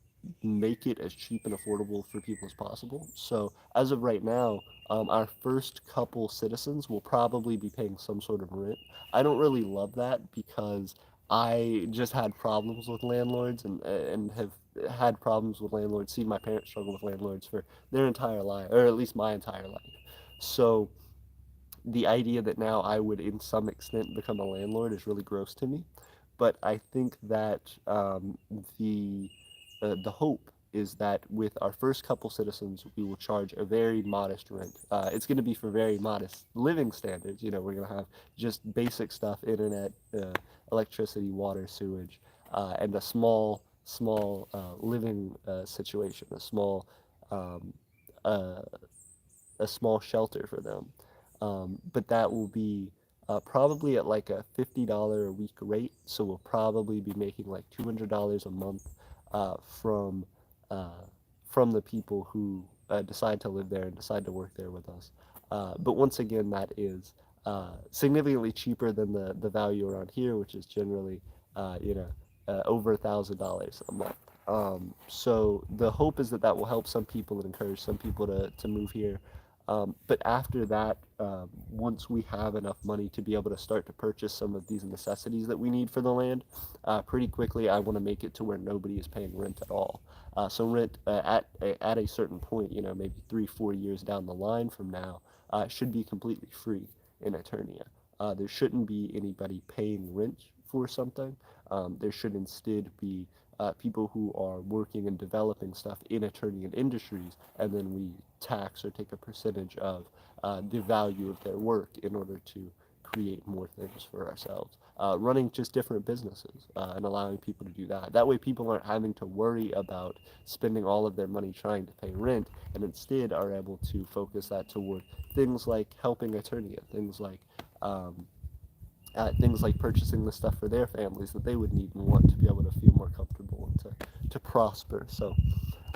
Speaker 1: make it as cheap and affordable for people as possible. So as of right now, our first couple citizens will probably be paying some sort of rent. I don't really love that because I just had problems with landlords and have had problems with landlords. Seen my parents struggle with landlords for their entire life, or at least my entire life. So the idea that now I would, in some extent, become a landlord is really gross to me. But I think that the the hope is that with our first couple citizens, we will charge a very modest rent. It's going to be for very modest living standards. We're going to have just basic stuff: internet, electricity, water, sewage, and a small living situation, um, uh, a small shelter for them. But that will be probably at like a $50 a week rate. So we'll probably be making like $200 a month uh, from uh, from the people who decide to live there and decide to work there with us. But once again, that is significantly cheaper than the value around here, which is generally over $1,000 a month. So the hope is that that will help some people and encourage some people to move here. But after that, once we have enough money to be able to start to purchase some of these necessities that we need for the land, pretty quickly I want to make it to where nobody is paying rent at all. So rent at a certain point, maybe 3 4 years down the line from now, should be completely free in Eternia. There shouldn't be anybody paying rent for something. There should instead be people who are working and developing stuff in Eternian industries, and then we tax or take a percentage of the value of their work in order to create more things for ourselves. Running just different businesses and allowing people to do that. That way, people aren't having to worry about spending all of their money trying to pay rent, and instead are able to focus that toward things like helping Eternia, um, things like purchasing the stuff for their families that they would need and want to be able to feel more comfortable and to prosper. So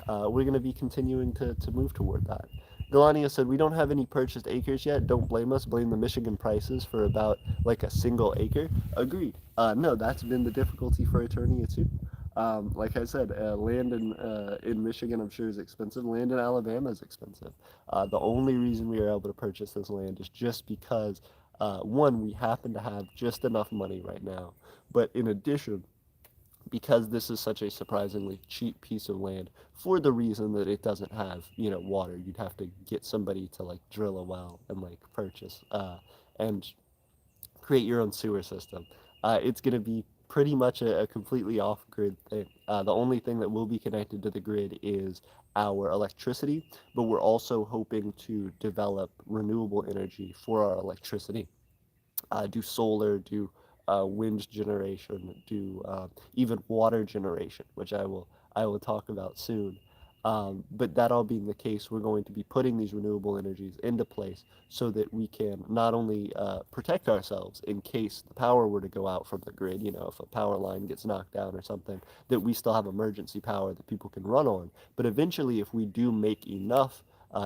Speaker 1: we're going to be continuing to move toward that. Delania said, we don't have any purchased acres yet. Don't blame us. Blame the Michigan prices for about like a single acre. Agreed. No, that's been the difficulty for Eternia too. Like I said, land in Michigan, I'm sure, is expensive. Land in Alabama is expensive. The only reason we are able to purchase this land is just because, one, we happen to have just enough money right now. But in addition, because this is such a surprisingly cheap piece of land for the reason that it doesn't have water, you'd have to get somebody to like drill a well and like purchase and create your own sewer system. It's going to be pretty much a completely off-grid thing. The only thing that will be connected to the grid is our electricity, but we're also hoping to develop renewable energy for our electricity, do solar, do wind generation, do even water generation, which I will talk about soon. But that all being the case, we're going to be putting these renewable energies into place so that we can not only protect ourselves in case the power were to go out from the grid, if a power line gets knocked down or something, that we still have emergency power that people can run on. But eventually, if we do make enough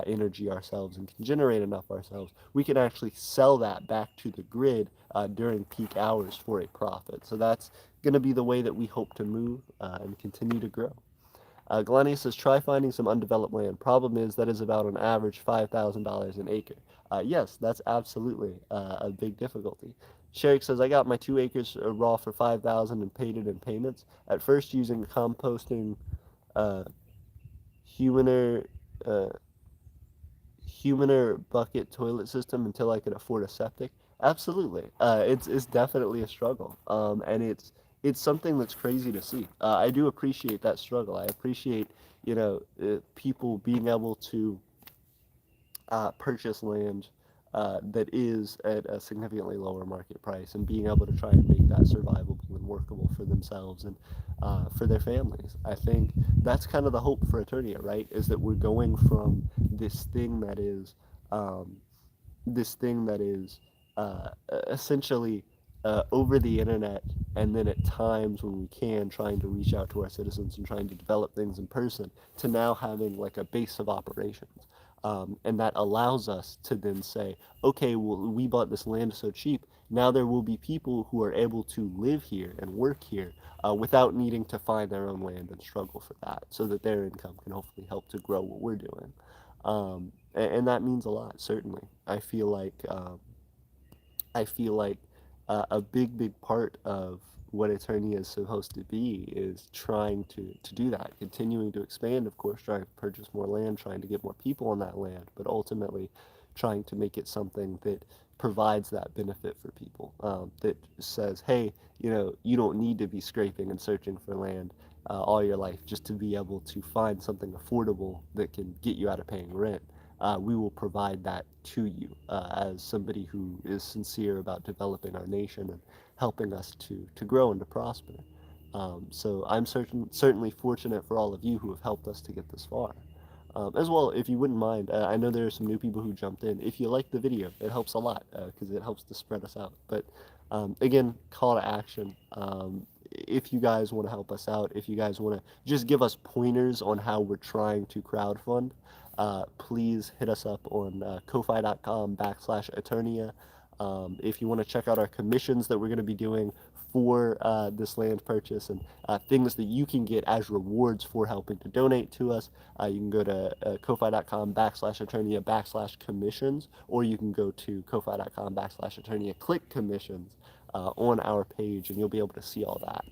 Speaker 1: energy ourselves and can generate enough ourselves, we can actually sell that back to the grid during peak hours for a profit. So that's going to be the way that we hope to move and continue to grow. Galenia says, try finding some undeveloped land. Problem is, that is about an average $5,000 an acre. Yes, that's absolutely a big difficulty. Sherrick says, I got my 2 acres raw for 5,000 and paid it in payments. At first using composting uh, humaner, uh, humaner bucket toilet system until I could afford a septic. Absolutely. It's definitely a struggle. And it's something that's crazy to see. I do appreciate that struggle. I appreciate, people being able to purchase land that is at a significantly lower market price and being able to try and make that survivable and workable for themselves and for their families. I think that's kind of the hope for Eternia, right? Is that we're going from this thing that is um, this thing that is essentially over the internet, and then at times when we can, trying to reach out to our citizens and trying to develop things in person, to now having like a base of operations. And that allows us to then say, okay, well, we bought this land so cheap. Now there will be people who are able to live here and work here without needing to find their own land and struggle for that, so that their income can hopefully help to grow what we're doing. And that means a lot, certainly. I feel like a big part of what Eternia is supposed to be is trying to do that, continuing to expand, of course, trying to purchase more land, trying to get more people on that land, but ultimately trying to make it something that provides that benefit for people, that says, hey, you don't need to be scraping and searching for land all your life just to be able to find something affordable that can get you out of paying rent. We will provide that to you as somebody who is sincere about developing our nation and helping us to grow and to prosper. So I'm certainly fortunate for all of you who have helped us to get this far. As well, if you wouldn't mind, I know there are some new people who jumped in. If you like the video, it helps a lot because it helps to spread us out. But again, call to action. If you guys want to help us out, if you guys want to just give us pointers on how we're trying to crowdfund, please hit us up on ko-fi.com/Aeternia. If you want to check out our commissions that we're going to be doing for this land purchase and things that you can get as rewards for helping to donate to us, you can go to ko-fi.com/Aeternia/commissions, or you can go to ko-fi.com/Aeternia, click commissions on our page, and you'll be able to see all that.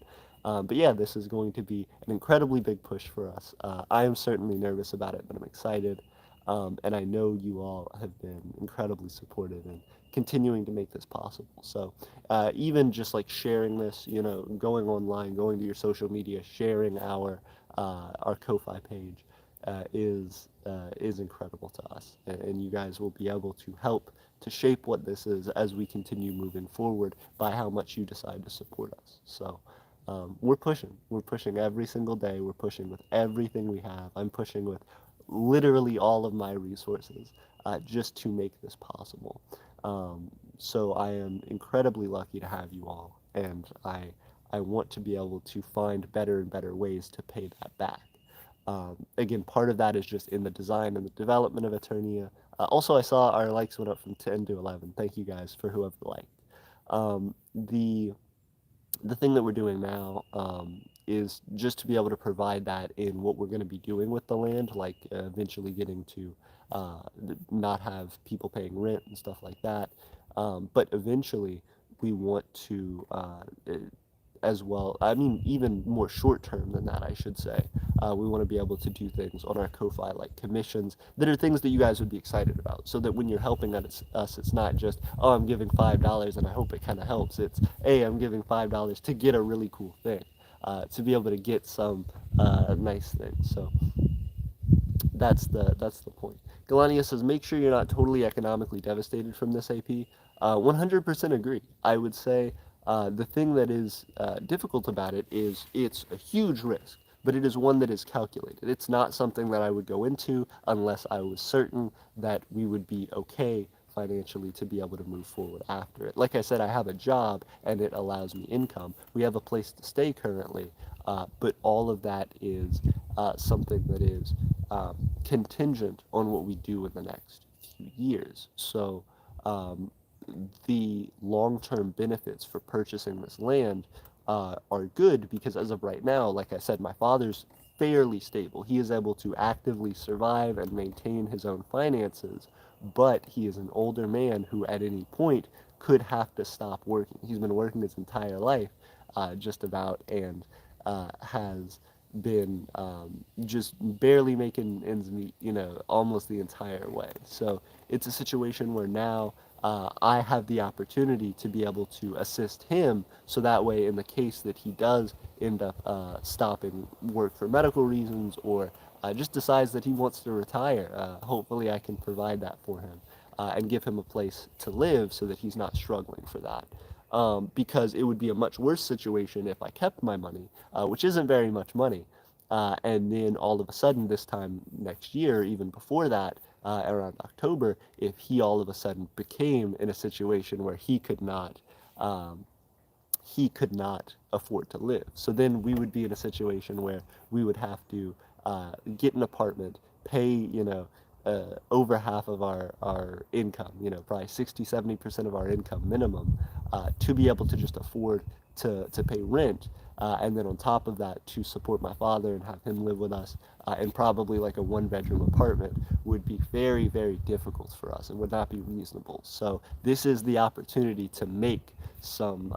Speaker 1: But yeah, this is going to be an incredibly big push for us. I am certainly nervous about it, but I'm excited. And I know you all have been incredibly supportive and continuing to make this possible. So even just like sharing this, going online, going to your social media, sharing our Ko-fi page is incredible to us, and you guys will be able to help to shape what this is as we continue moving forward by how much you decide to support us. So we're pushing. We're pushing every single day. We're pushing with everything we have. I'm pushing with literally all of my resources just to make this possible. So I am incredibly lucky to have you all, and I want to be able to find better and better ways to pay that back. Again, part of that is just in the design and the development of Eternia. Also, I saw our likes went up from 10 to 11. Thank you guys for whoever liked. The thing that we're doing now is just to be able to provide that in what we're going to be doing with the land, like eventually getting to not have people paying rent and stuff like that. But eventually, we want to as well. I mean, even more short term than that, I should say. We want to be able to do things on our Ko-fi, like commissions, that are things that you guys would be excited about. So that when you're helping us, it's not just, oh, I'm giving $5 and I hope it kind of helps. It's, hey, I'm giving $5 to get a really cool thing, to be able to get some nice things. So that's the point. Galania says, make sure you're not totally economically devastated from this AP. 100% agree. I would say the thing that is difficult about it is it's a huge risk. but it is one that is calculated. It's not something that I would go into unless I was certain that we would be okay financially to be able to move forward after it. Like I said, I have a job and it allows me income. We have a place to stay currently, but all of that is something that is contingent on what we do in the next few years. So um, the long-term benefits for purchasing this land are good because as of right now, like I said, my father's fairly stable. He is able to actively survive and maintain his own finances, but he is an older man who at any point could have to stop working. He's been working his entire life, just about, and has been just barely making ends meet, almost the entire way. So it's a situation where now I have the opportunity to be able to assist him, so that way, in the case that he does end up stopping work for medical reasons or just decides that he wants to retire, hopefully I can provide that for him and give him a place to live so that he's not struggling for that. Because it would be a much worse situation if I kept my money, which isn't very much money, and then all of a sudden, this time next year, even before that, around October, if he all of a sudden became in a situation where um, he could not afford to live. So then we would be in a situation where we would have to get an apartment, pay, over half of our income, probably 60, 70% of our income minimum, to be able to just afford to pay rent. And then on top of that, to support my father and have him live with us, and probably like a one-bedroom apartment would be very, very difficult for us and would not be reasonable. So this is the opportunity some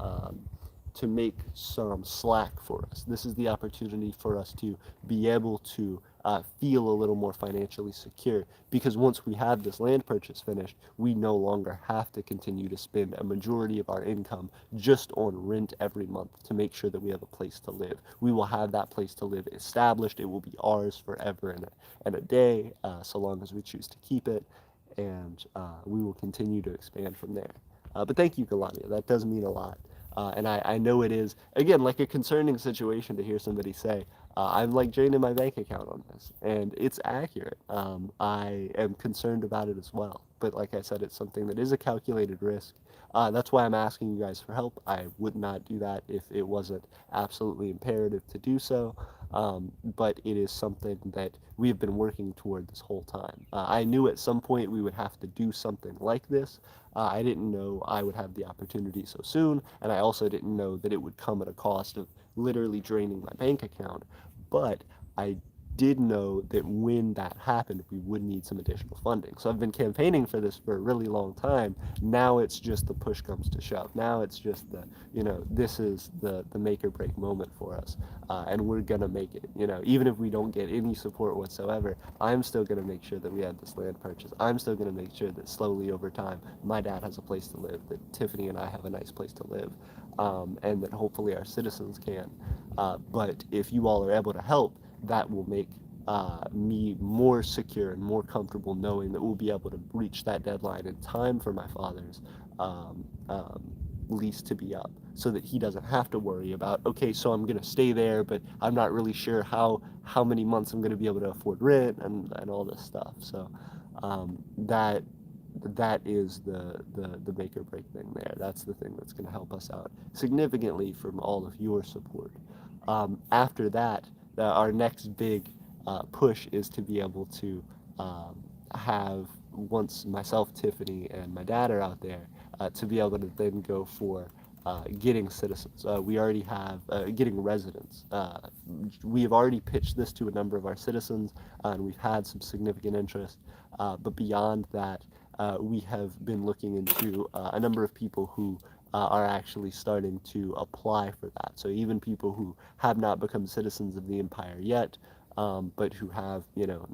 Speaker 1: to make some slack for us. This is the opportunity for us to be able to feel a little more financially secure, because once we have this land purchase finished, we no longer have to continue to spend a majority of our income just on rent every month to make sure that we have a place to live. We will have that place to live established. It will be ours forever and a day, so long as we choose to keep it, and we will continue to expand from there. But thank you, Kalania. That does mean a lot. And I know it is, again, like a concerning situation to hear somebody say, I'm like draining my bank account on this. And it's accurate. I am concerned about it as well. But like I said, it's something that is a calculated risk. That's why I'm asking you guys for help. I would not do that if it wasn't absolutely imperative to do so. But it is something that we have been working toward this whole time. I knew at some point we would have to do something like this. I didn't know I would have the opportunity so soon, and I also didn't know that it would come at a cost of literally draining my bank account. But I did know that when that happened, we would need some additional funding. So I've been campaigning for this for a really long time. Now it's just the push comes to shove. Now it's just this is the make or break moment for us. And we're going to make it. Even if we don't get any support whatsoever, I'm still going to make sure that we have this land purchase. I'm still going to make sure that slowly over time, my dad has a place to live, that Tiffany and I have a nice place to live, and that hopefully our citizens can. But if you all are able to help, that will make me more secure and more comfortable knowing that we'll be able to reach that deadline in time for my father's um, um, lease to be up, so that he doesn't have to worry about, okay, so I'm going to stay there, but I'm not really sure how many months I'm going to be able to afford rent and all this stuff. So that is the make or break thing there. That's the thing that's going to help us out significantly from all of your support. After that, our next big push is to be able to have, once myself, Tiffany, and my dad are out there, to be able to then go for getting citizens. We already have getting residents. We have already pitched this to a number of our citizens, and we've had some significant interest. But beyond that, we have been looking into a number of people who are actually starting to apply for that. So even people who have not become citizens of the empire yet, but who have,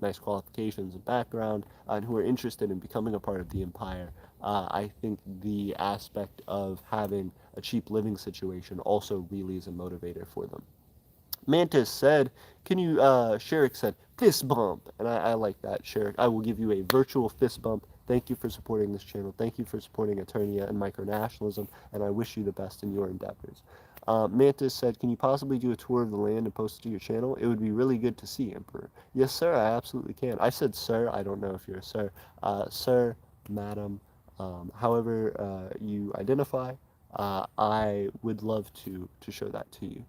Speaker 1: nice qualifications and background, and who are interested in becoming a part of the empire. I think the aspect of having a cheap living situation also really is a motivator for them. Mantis said, can you, Sherrick said, fist bump. And I like that, Sherrick. I will give you a virtual fist bump. Thank you for supporting this channel. Thank you for supporting Aeternia and micronationalism, and I wish you the best in your endeavors. Mantis said, can you possibly do a tour of the land and post it to your channel? It would be really good to see, Emperor. Yes, sir, I absolutely can. I said sir, I don't know if you're a sir. Sir, madam, however you identify, I would love to show that to you.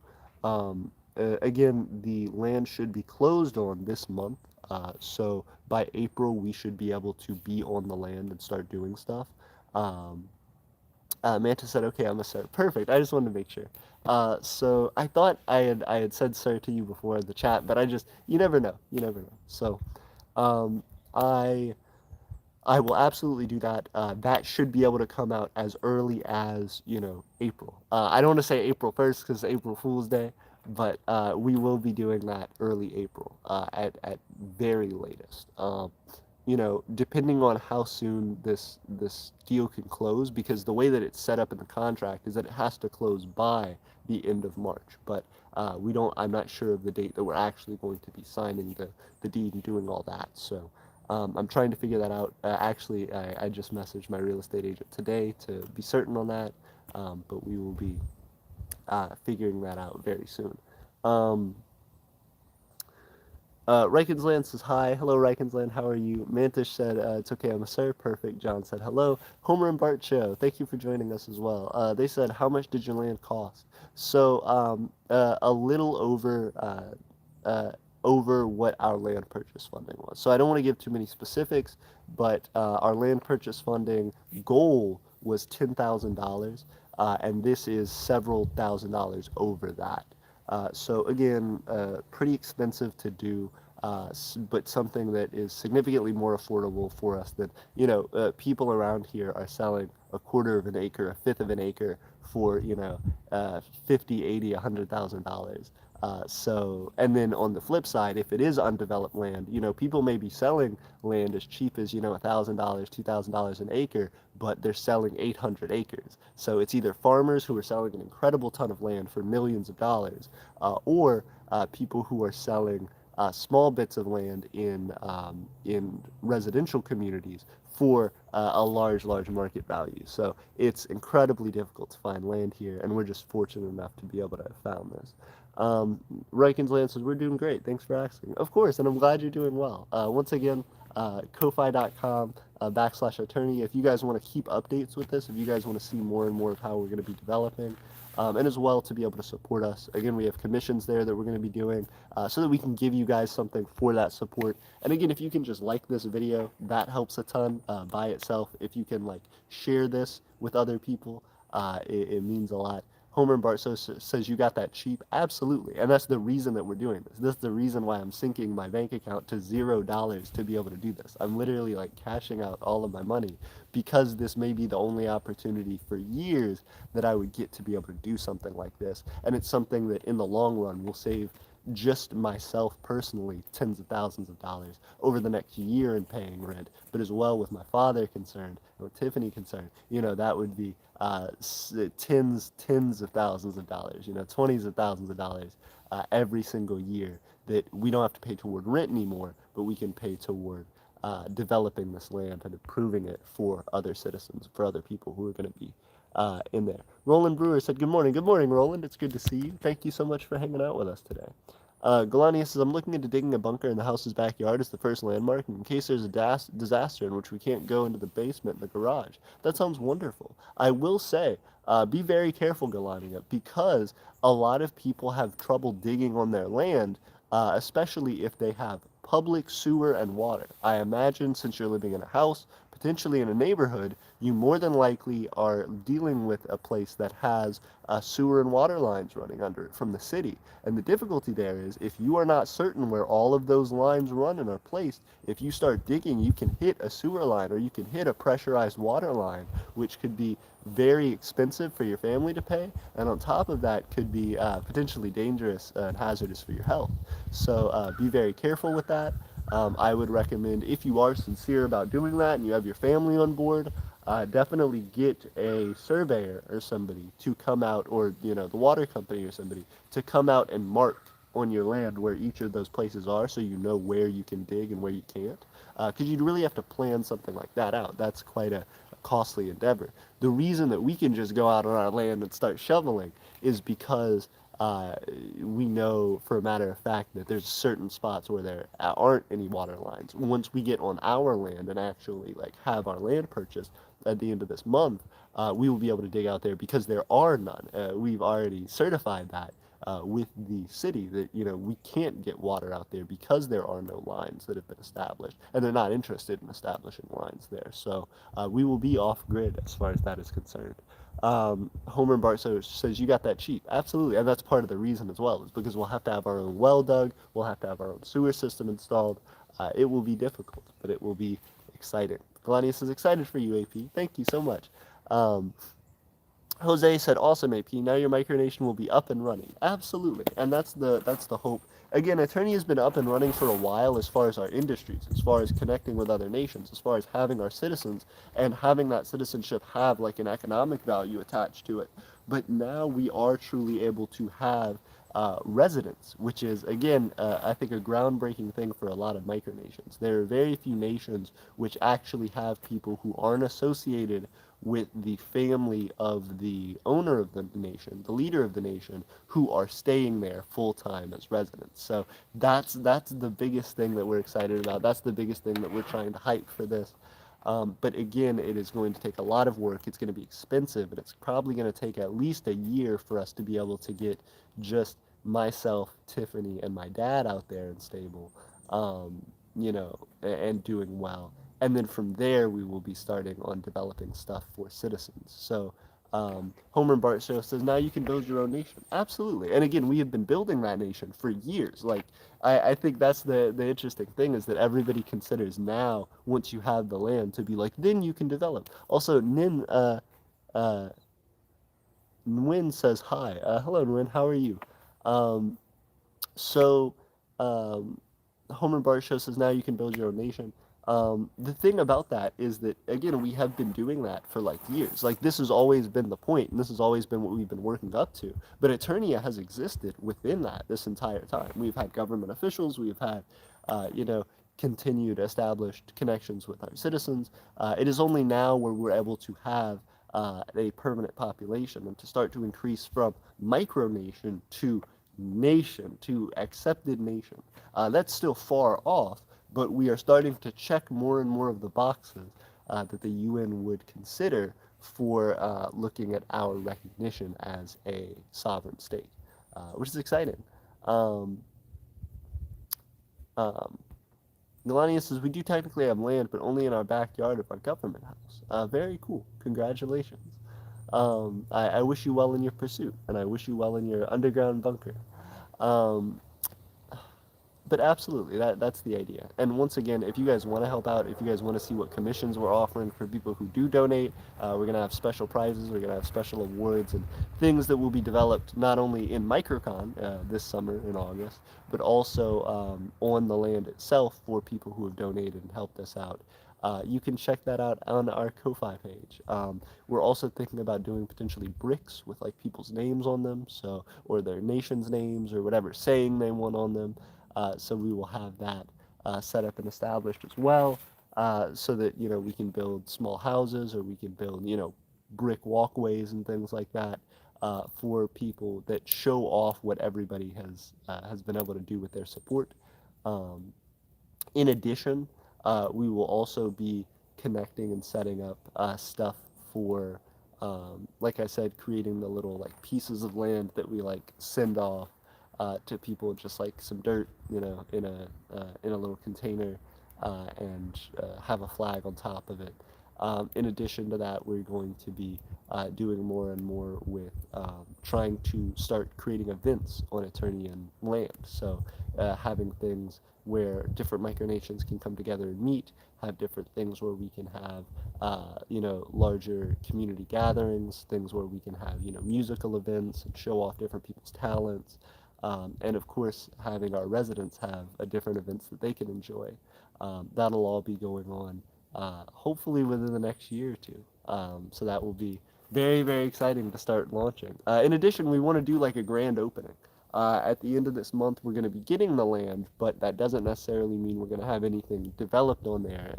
Speaker 1: Again, the land should be closed on this month, so by April we should be able to be on the land and start doing stuff. Um, Manta said, "Okay, I'm a sir." Perfect. I just wanted to make sure. So I thought I had said sir to you before in the chat, but you never know. You never know. So um, I I will absolutely do that. That should be able to come out as early as, April. I don't want to say April 1st because April Fool's Day, but we will be doing that early April at very latest. Depending on how soon this deal can close, because the way that it's set up in the contract is that it has to close by the end of March. But we don't. I'm not sure of the date that we're actually going to be signing the deed and doing all that. So. I'm trying to figure that out. Actually, I just messaged my real estate agent today to be certain on that, but we will be figuring that out very soon. Um, Reichensland says hi. Hello, Reichensland. How are you? Mantish said, it's okay, I'm a sir. Perfect. John said hello. Homer and Bart show. Thank you for joining us as well. They said, how much did your land cost? So, a little over what our land purchase funding was. So I don't want to give too many specifics, but our land purchase funding goal was $10,000, and this is several $1,000s over that. So again, pretty expensive to do, but something that is significantly more affordable for us than, people around here are selling a quarter of an acre, a fifth of an acre for, 50, 80, $100,000. And then on the flip side, if it is undeveloped land, people may be selling land as cheap as, $1,000, $2,000 an acre, but they're selling 800 acres. So it's either farmers who are selling an incredible ton of land for millions of dollars, or people who are selling small bits of land in residential communities for a large market value. So it's incredibly difficult to find land here, and we're just fortunate enough to be able to have found this. Rikens Land says, we're doing great. Thanks for asking. Of course, and I'm glad you're doing well. Once again, ko-fi.com /Aeternia. If you guys want to keep updates with this, if you guys want to see more and more of how we're going to be developing, and as well to be able to support us. Again, we have commissions there that we're going to be doing so that we can give you guys something for that support. And again, if you can just like this video, that helps a ton by itself. If you can share this with other people, it means a lot. Homer and Bart says you got that cheap. Absolutely. And that's the reason that we're doing this. This is the reason why I'm syncing my bank account to $0 to be able to do this. I'm literally cashing out all of my money because this may be the only opportunity for years that I would get to be able to do something like this. And it's something that in the long run will save just myself personally tens of thousands of dollars over the next year in paying rent, but as well with my father concerned and with Tiffany concerned, that would be tens of thousands of dollars, 20s of thousands of dollars every single year that we don't have to pay toward rent anymore, but we can pay toward developing this land and improving it for other citizens, for other people who are going to be in there. Roland Brewer said, good morning. Good morning, Roland. It's good to see you. Thank you so much for hanging out with us today. Galania says, I'm looking into digging a bunker in the house's backyard as the first landmark in case there's a disaster in which we can't go into the basement and the garage. That sounds wonderful. I will say, be very careful, Galania, because a lot of people have trouble digging on their land, especially if they have public sewer and water. I imagine since you're living in a house, potentially in a neighborhood, you more than likely are dealing with a place that has sewer and water lines running under it from the city. And the difficulty there is if you are not certain where all of those lines run and are placed, if you start digging, you can hit a sewer line or you can hit a pressurized water line, which could be very expensive for your family to pay. And on top of that, could be potentially dangerous and hazardous for your health. So be very careful with that. I would recommend, if you are sincere about doing that and you have your family on board, definitely get a surveyor or somebody to come out, or the water company or somebody to come out and mark on your land where each of those places are, so you know where you can dig and where you can't. Because you'd really have to plan something like that out. That's quite a costly endeavor. The reason that we can just go out on our land and start shoveling is because uh, we know for a matter of fact that there's certain spots where there aren't any water lines. Once we get on our land and actually like have our land purchased at the end of this month, we will be able to dig out there because there are none. We've already certified that with the city that we can't get water out there because there are no lines that have been established, and they're not interested in establishing lines there. So we will be off grid as far as that is concerned. Homer Barso says you got that cheap. Absolutely, and that's part of the reason as well, is because we'll have to have our own well dug, we'll have to have our own sewer system installed. It will be difficult, but it will be exciting. Galanius is excited for you, AP. Thank you so much. Um, Jose said, "Awesome, AP. Now your micronation will be up and running." Absolutely, and that's the hope. Again, Aeternia has been up and running for a while as far as our industries, as far as connecting with other nations, as far as having our citizens and having that citizenship have like an economic value attached to it. But now we are truly able to have residents, which is again, I think, a groundbreaking thing for a lot of micronations. There are very few nations which actually have people who aren't associated with the family of the owner of the nation, the leader of the nation, who are staying there full time as residents. So that's the biggest thing that we're excited about. That's the biggest thing that we're trying to hype for this. But again, it is going to take a lot of work. It's going to be expensive, and it's probably going to take at least a year for us to be able to get just myself, Tiffany, and my dad out there and stable, and doing well. And then from there, we will be starting on developing stuff for citizens. So Homer and Bart Show says, now you can build your own nation. Absolutely. And again, we have been building that nation for years. Like, I think that's the interesting thing, is that everybody considers now, once you have the land, to be like, then you can develop. Also, uh, Nguyen says hi. Hello, Nguyen. How are you? Um, so, um, Homer Bart Show says now you can build your own nation. The thing about that is that, again, we have been doing that for like years. Like, this has always been the point, and this has always been what we've been working up to. But Eternia has existed within that this entire time. We've had government officials, we've had, continued established connections with our citizens. It is only now where we're able to have a permanent population and to start to increase from micronation to nation, to accepted nation. That's still far off, but we are starting to check more and more of the boxes that the UN would consider for looking at our recognition as a sovereign state, which is exciting. Um, um, Melania says, we do technically have land, but only in our backyard of our government house. Very cool. Congratulations. I wish you well in your pursuit, and I wish you well in your underground bunker. Um, but absolutely, that's the idea. And once again, if you guys want to help out, if you guys want to see what commissions we're offering for people who do donate, we're going to have special prizes, we're going to have special awards and things that will be developed not only in Microcon this summer in August, but also on the land itself for people who have donated and helped us out. You can check that out on our Ko-Fi page. We're also thinking about doing potentially bricks with like people's names on them, so, or their nation's names or whatever saying they want on them. So we will have that set up and established as well, so that we can build small houses, or we can build brick walkways and things like that for people that show off what everybody has been able to do with their support. Um, in addition, we will also be connecting and setting up stuff for, like I said, creating the little like pieces of land that we like send off to people, just like some dirt, in a little container, and have a flag on top of it. In addition to that, we're going to be doing more and more with trying to start creating events on Eternian land. So having things where different micronations can come together and meet, have different things where we can have, larger community gatherings, things where we can have, musical events and show off different people's talents. And of course, having our residents have different events that they can enjoy. That'll all be going on hopefully within the next year or two. So that will be very, very exciting to start launching. In addition, we want to do like a grand opening. At the end of this month, we're going to be getting the land, but that doesn't necessarily mean we're going to have anything developed on there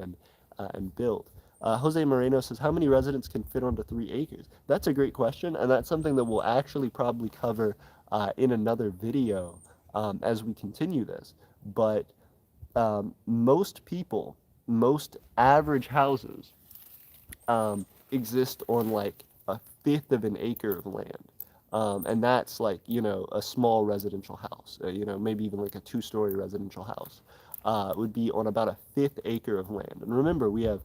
Speaker 1: and built. Jose Moreno says, how many residents can fit onto 3 acres? That's a great question, and that's something that we'll actually probably cover in another video as we continue this. But most people, most average houses exist on like a fifth of an acre of land. And that's like, a small residential house, maybe even like a 2-story residential house, would be on about a fifth acre of land. And remember, we have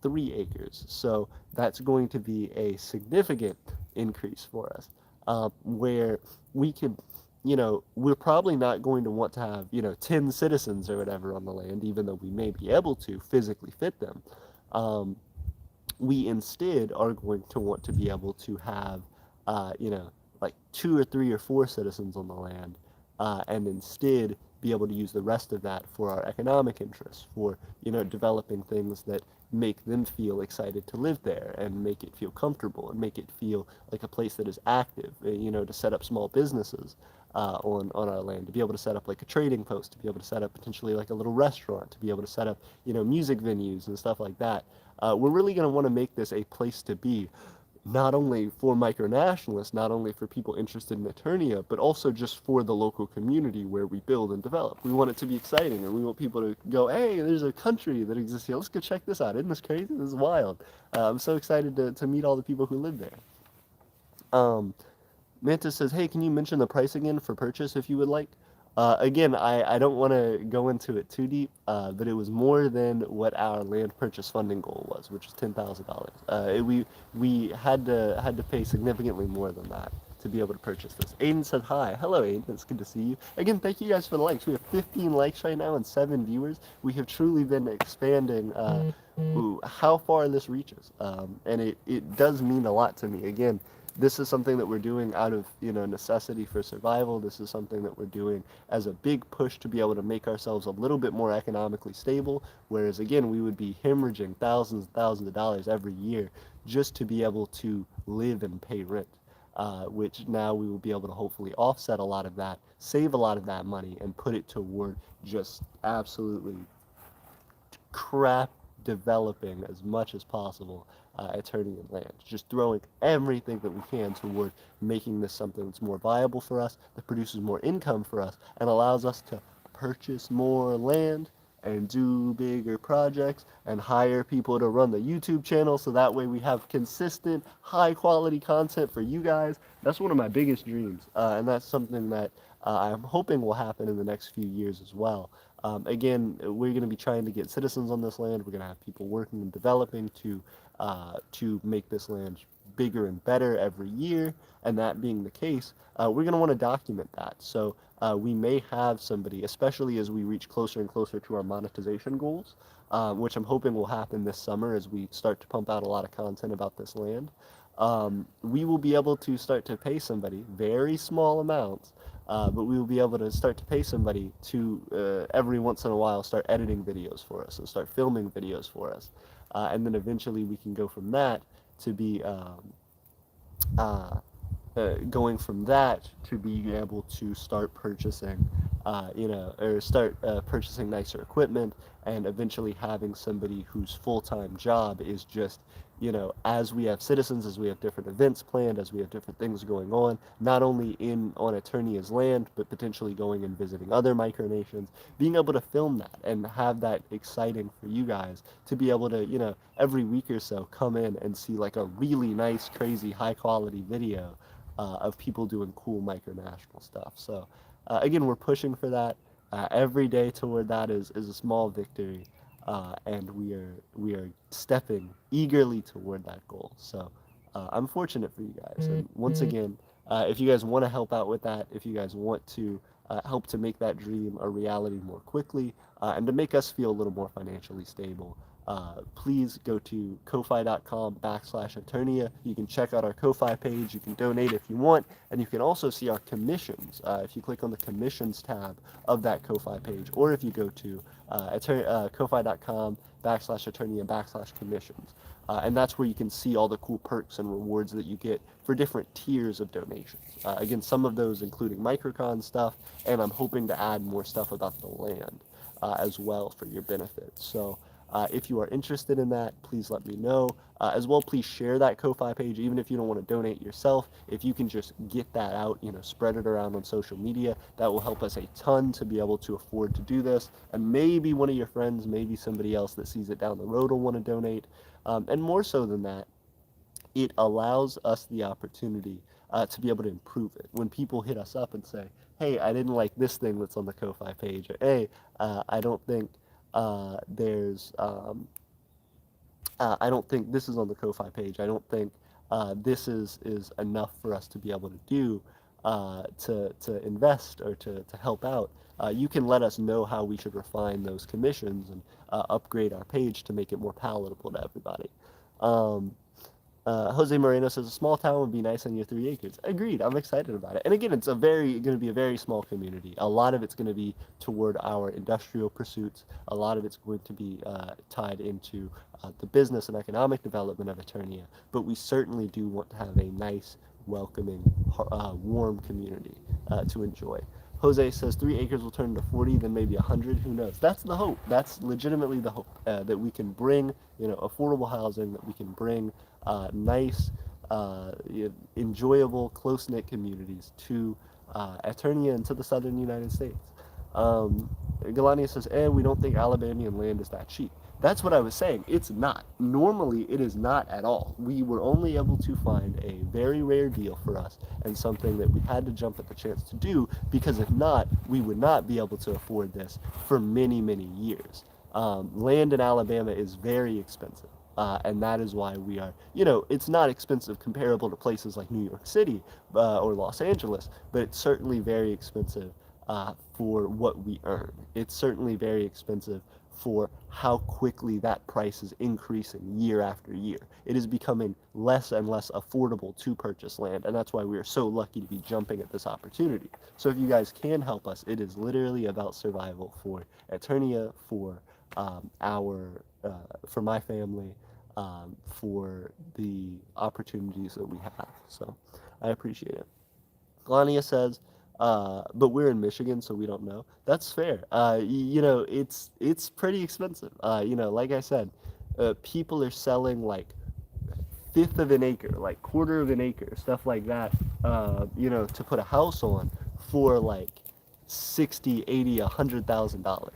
Speaker 1: 3 acres. So that's going to be a significant increase for us, where we can, we're probably not going to want to have, 10 citizens or whatever on the land, even though we may be able to physically fit them. We instead are going to want to be able to have, like 2 or 3 or 4 citizens on the land, and instead be able to use the rest of that for our economic interests, for, developing things that make them feel excited to live there and make it feel comfortable and make it feel like a place that is active, to set up small businesses on our land, to be able to set up like a trading post, to be able to set up potentially like a little restaurant, to be able to set up, music venues and stuff like that. We're really going to want to make this a place to be, not only for micronationalists, not only for people interested in Aeternia, but also just for the local community where we build and develop. We want it to be exciting, and we want people to go, hey, there's a country that exists here. Let's go check this out. Isn't this crazy? This is wild. I'm so excited to meet all the people who live there. Mantis says, hey, can you mention the price again for purchase if you would like? Again, I don't want to go into it too deep, but it was more than what our land purchase funding goal was, which was $10,000. We had to pay significantly more than that to be able to purchase this. Aiden said hi. Hello, Aiden. It's good to see you. Again, thank you guys for the likes. We have 15 likes right now and 7 viewers. We have truly been expanding how far this reaches, and it does mean a lot to me. Again, this is something that we're doing out of necessity for survival. This is something that we're doing as a big push to be able to make ourselves a little bit more economically stable, whereas again we would be hemorrhaging thousands and thousands of dollars every year just to be able to live and pay rent, which now we will be able to hopefully offset a lot of that, save a lot of that money, and put it toward just absolutely crap developing as much as possible Aeternian land. Just throwing everything that we can toward making this something that's more viable for us, that produces more income for us, and allows us to purchase more land and do bigger projects and hire people to run the YouTube channel so that way we have consistent, high quality content for you guys. That's one of my biggest dreams, and that's something that I'm hoping will happen in the next few years as well. Again, we're going to be trying to get citizens on this land. We're going to have people working and developing to make this land bigger and better every year. And that being the case, we're going to want to document that. So we may have somebody, especially as we reach closer and closer to our monetization goals, which I'm hoping will happen this summer as we start to pump out a lot of content about this land. We will be able to start to pay somebody very small amounts, but we will be able to start to pay somebody to every once in a while start editing videos for us and start filming videos for us. And then eventually we can go from that to be going from that to being able to start purchasing, or start purchasing nicer equipment, and eventually having somebody whose full-time job is just, as we have citizens, as we have different events planned, as we have different things going on, not only on Aeternia's land, but potentially going and visiting other micronations, being able to film that and have that exciting for you guys to be able to, every week or so come in and see like a really nice, crazy, high-quality video of people doing cool micronational stuff. So again, we're pushing for that. Every day toward that is a small victory, and we are stepping eagerly toward that goal. So I'm fortunate for you guys. And once again, if you guys want to help out with that, if you guys want to help to make that dream a reality more quickly, and to make us feel a little more financially stable, please go to ko-fi.com/Aeternia. You can check out our Ko-Fi page. You can donate if you want, and you can also see our commissions if you click on the commissions tab of that Ko-Fi page, or if you go to ko-fi.com/Aeternia/commissions. And that's where you can see all the cool perks and rewards that you get for different tiers of donations. Again, some of those including Microcon stuff, and I'm hoping to add more stuff about the land as well for your benefit. So If you are interested in that, please let me know. As well, please share that Ko-Fi page, even if you don't want to donate yourself. If you can just get that out, spread it around on social media, that will help us a ton to be able to afford to do this. And maybe one of your friends, maybe somebody else that sees it down the road will want to donate. And more so than that, it allows us the opportunity to be able to improve it. When people hit us up and say, hey, I didn't like this thing that's on the Ko-Fi page, or hey, I don't think there's I don't think this is on the Ko-Fi page. I don't think this is enough for us to be able to do to invest or to help out. You can let us know how we should refine those commissions and upgrade our page to make it more palatable to everybody. Um, Jose Moreno says a small town would be nice on your 3 acres. Agreed. I'm excited about it. And again, it's going to be a very small community. A lot of it's going to be toward our industrial pursuits. A lot of it's going to be tied into the business and economic development of Eternia. But we certainly do want to have a nice, welcoming, warm community to enjoy. Jose says 3 acres will turn into 40, then maybe 100. Who knows? That's the hope. That's legitimately the hope that we can bring, affordable housing, that we can bring nice, enjoyable, close knit communities to Aeternia and to the southern United States. Galania says, we don't think Alabamian land is that cheap. That's what I was saying. It's not. Normally, it is not at all. We were only able to find a very rare deal for us and something that we had to jump at the chance to do, because if not, we would not be able to afford this for many, many years. Land in Alabama is very expensive. And that is why we are, it's not expensive comparable to places like New York City or Los Angeles, but it's certainly very expensive for what we earn. It's certainly very expensive for how quickly that price is increasing year after year. It is becoming less and less affordable to purchase land, and that's why we are so lucky to be jumping at this opportunity. So if you guys can help us, it is literally about survival for Eternia, for for my family, for the opportunities that we have. So I appreciate it. Glania says, but we're in Michigan, so we don't know. That's fair. It's pretty expensive. Like I said, people are selling like fifth of an acre, like quarter of an acre, stuff like that, to put a house on for like 60, 80, $100,000.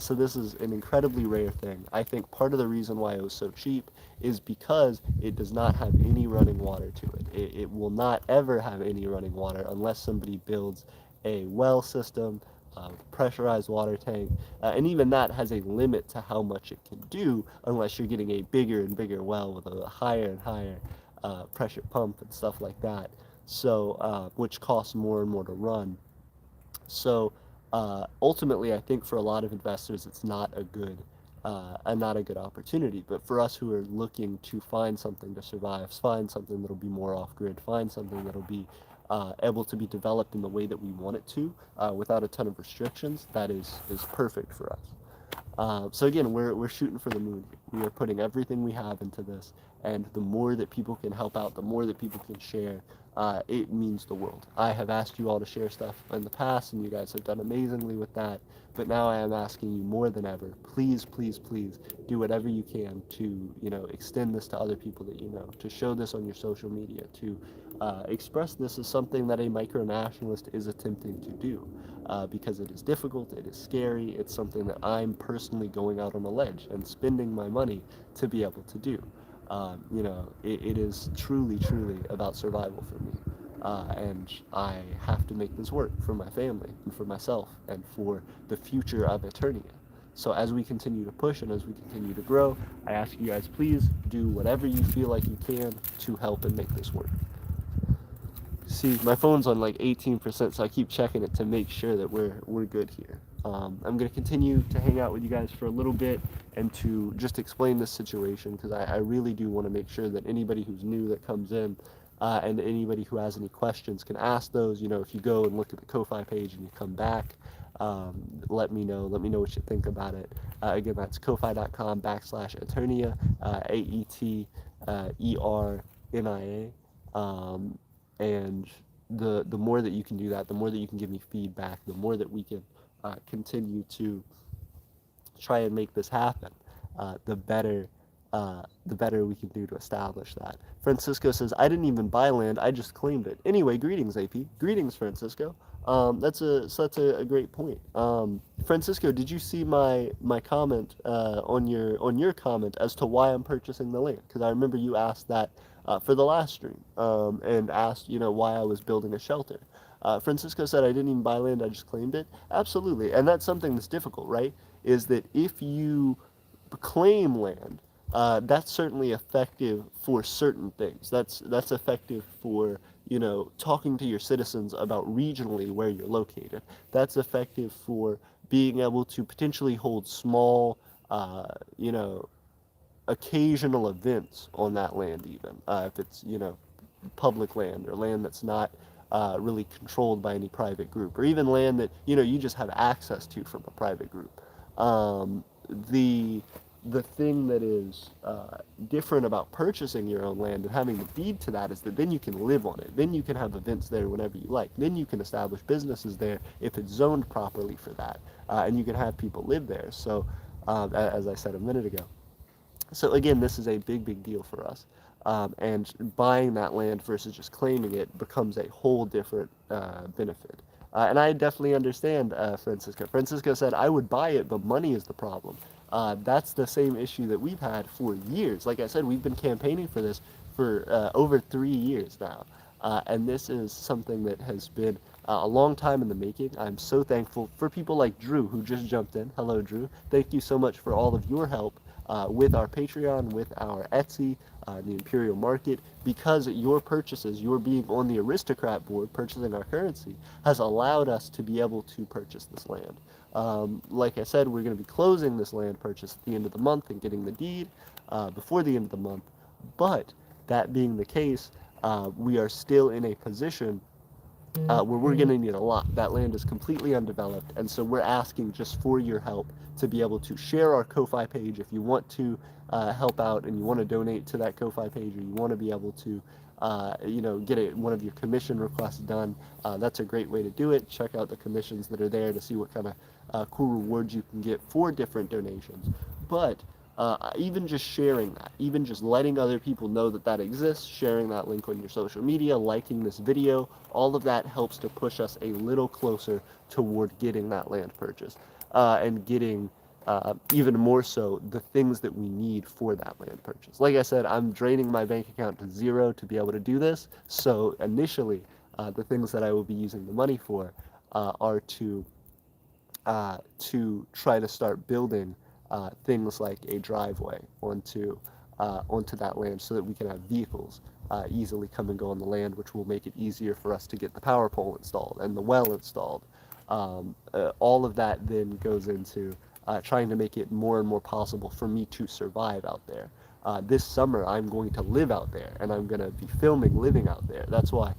Speaker 1: So this is an incredibly rare thing. I think part of the reason why it was so cheap is because it does not have any running water to it. It will not ever have any running water unless somebody builds a well system, pressurized water tank, and even that has a limit to how much it can do unless you're getting a bigger and bigger well with a higher and higher pressure pump and stuff like that. So, which costs more and more to run. So ultimately, I think for a lot of investors, it's not a good opportunity. But for us who are looking to find something to survive, find something that'll be more off grid, find something that'll be able to be developed in the way that we want it to, without a ton of restrictions, that is perfect for us. So again, we're shooting for the moon. We are putting everything we have into this, and the more that people can help out, the more that people can share, it means the world. I have asked you all to share stuff in the past, and you guys have done amazingly with that. But now I am asking you more than ever, please, please, please do whatever you can to, extend this to other people that you know, to show this on your social media, to express this as something that a micronationalist is attempting to do. Because it is difficult, it is scary, it's something that I'm personally going out on a ledge and spending my money to be able to do. It is truly, truly about survival for me. And I have to make this work for my family and for myself and for the future of Eternia. So as we continue to push and as we continue to grow, I ask you guys, please do whatever you feel like you can to help and make this work. See, my phone's on like 18%, so I keep checking it to make sure that we're good here. I'm going to continue to hang out with you guys for a little bit and to just explain this situation, because I really do want to make sure that anybody who's new that comes in and anybody who has any questions can ask those. If you go and look at the Ko-Fi page and you come back, let me know. Let me know what you think about it. Again, that's kofi.com/Aeternia, Aeternia. And the more that you can do that, the more that you can give me feedback, the more that we can continue to try and make this happen. the better the better we can do to establish that. Francisco says, I didn't even buy land, I just claimed it. Anyway, greetings, AP. Greetings, Francisco. That's a great point. Francisco, did you see my comment on your comment as to why I'm purchasing the land? Because I remember you asked that for the last stream, and asked, why I was building a shelter. Francisco said, I didn't even buy land, I just claimed it. Absolutely, and that's something that's difficult, right? Is that if you claim land, that's certainly effective for certain things. That's effective for talking to your citizens about regionally where you're located. That's effective for being able to potentially hold small, you know, occasional events on that land, even if it's public land or land that's not really controlled by any private group, or even land that you just have access to from a private group. The thing that is different about purchasing your own land and having the deed to that is that then you can live on it. Then you can have events there whenever you like. Then you can establish businesses there if it's zoned properly for that, and you can have people live there. So, as I said a minute ago. So again, this is a big deal for us. And buying that land versus just claiming it becomes a whole different benefit. And I definitely understand Francisco. Francisco said, I would buy it, but money is the problem. That's the same issue that we've had for years. Like I said, we've been campaigning for this for over 3 years now. And this is something that has been a long time in the making. I'm so thankful for people like Drew, who just jumped in. Hello, Drew. Thank you so much for all of your help with our Patreon, with our Etsy, the Imperial Market, because your purchases, your being on the aristocrat board, purchasing our currency, has allowed us to be able to purchase this land. Like I said, we're going to be closing this land purchase at the end of the month and getting the deed before the end of the month. But that being the case, we are still in a position where we're going to need a lot. That land is completely undeveloped, and so we're asking just for your help to be able to share our Ko-Fi page. If you want to help out and you want to donate to that Ko-Fi page, or you want to be able to get one of your commission requests done, that's a great way to do it. Check out the commissions that are there to see what kind of cool rewards you can get for different donations. But even just sharing that, even just letting other people know that that exists, sharing that link on your social media, liking this video, all of that helps to push us a little closer toward getting that land purchase and getting even more so the things that we need for that land purchase. Like I said, I'm draining my bank account to zero to be able to do this. So initially, the things that I will be using the money for are to try to start building things like a driveway onto that land so that we can have vehicles easily come and go on the land, which will make it easier for us to get the power pole installed and the well installed. All of that then goes into trying to make it more and more possible for me to survive out there. This summer, I'm going to live out there, and I'm going to be filming living out there. That's why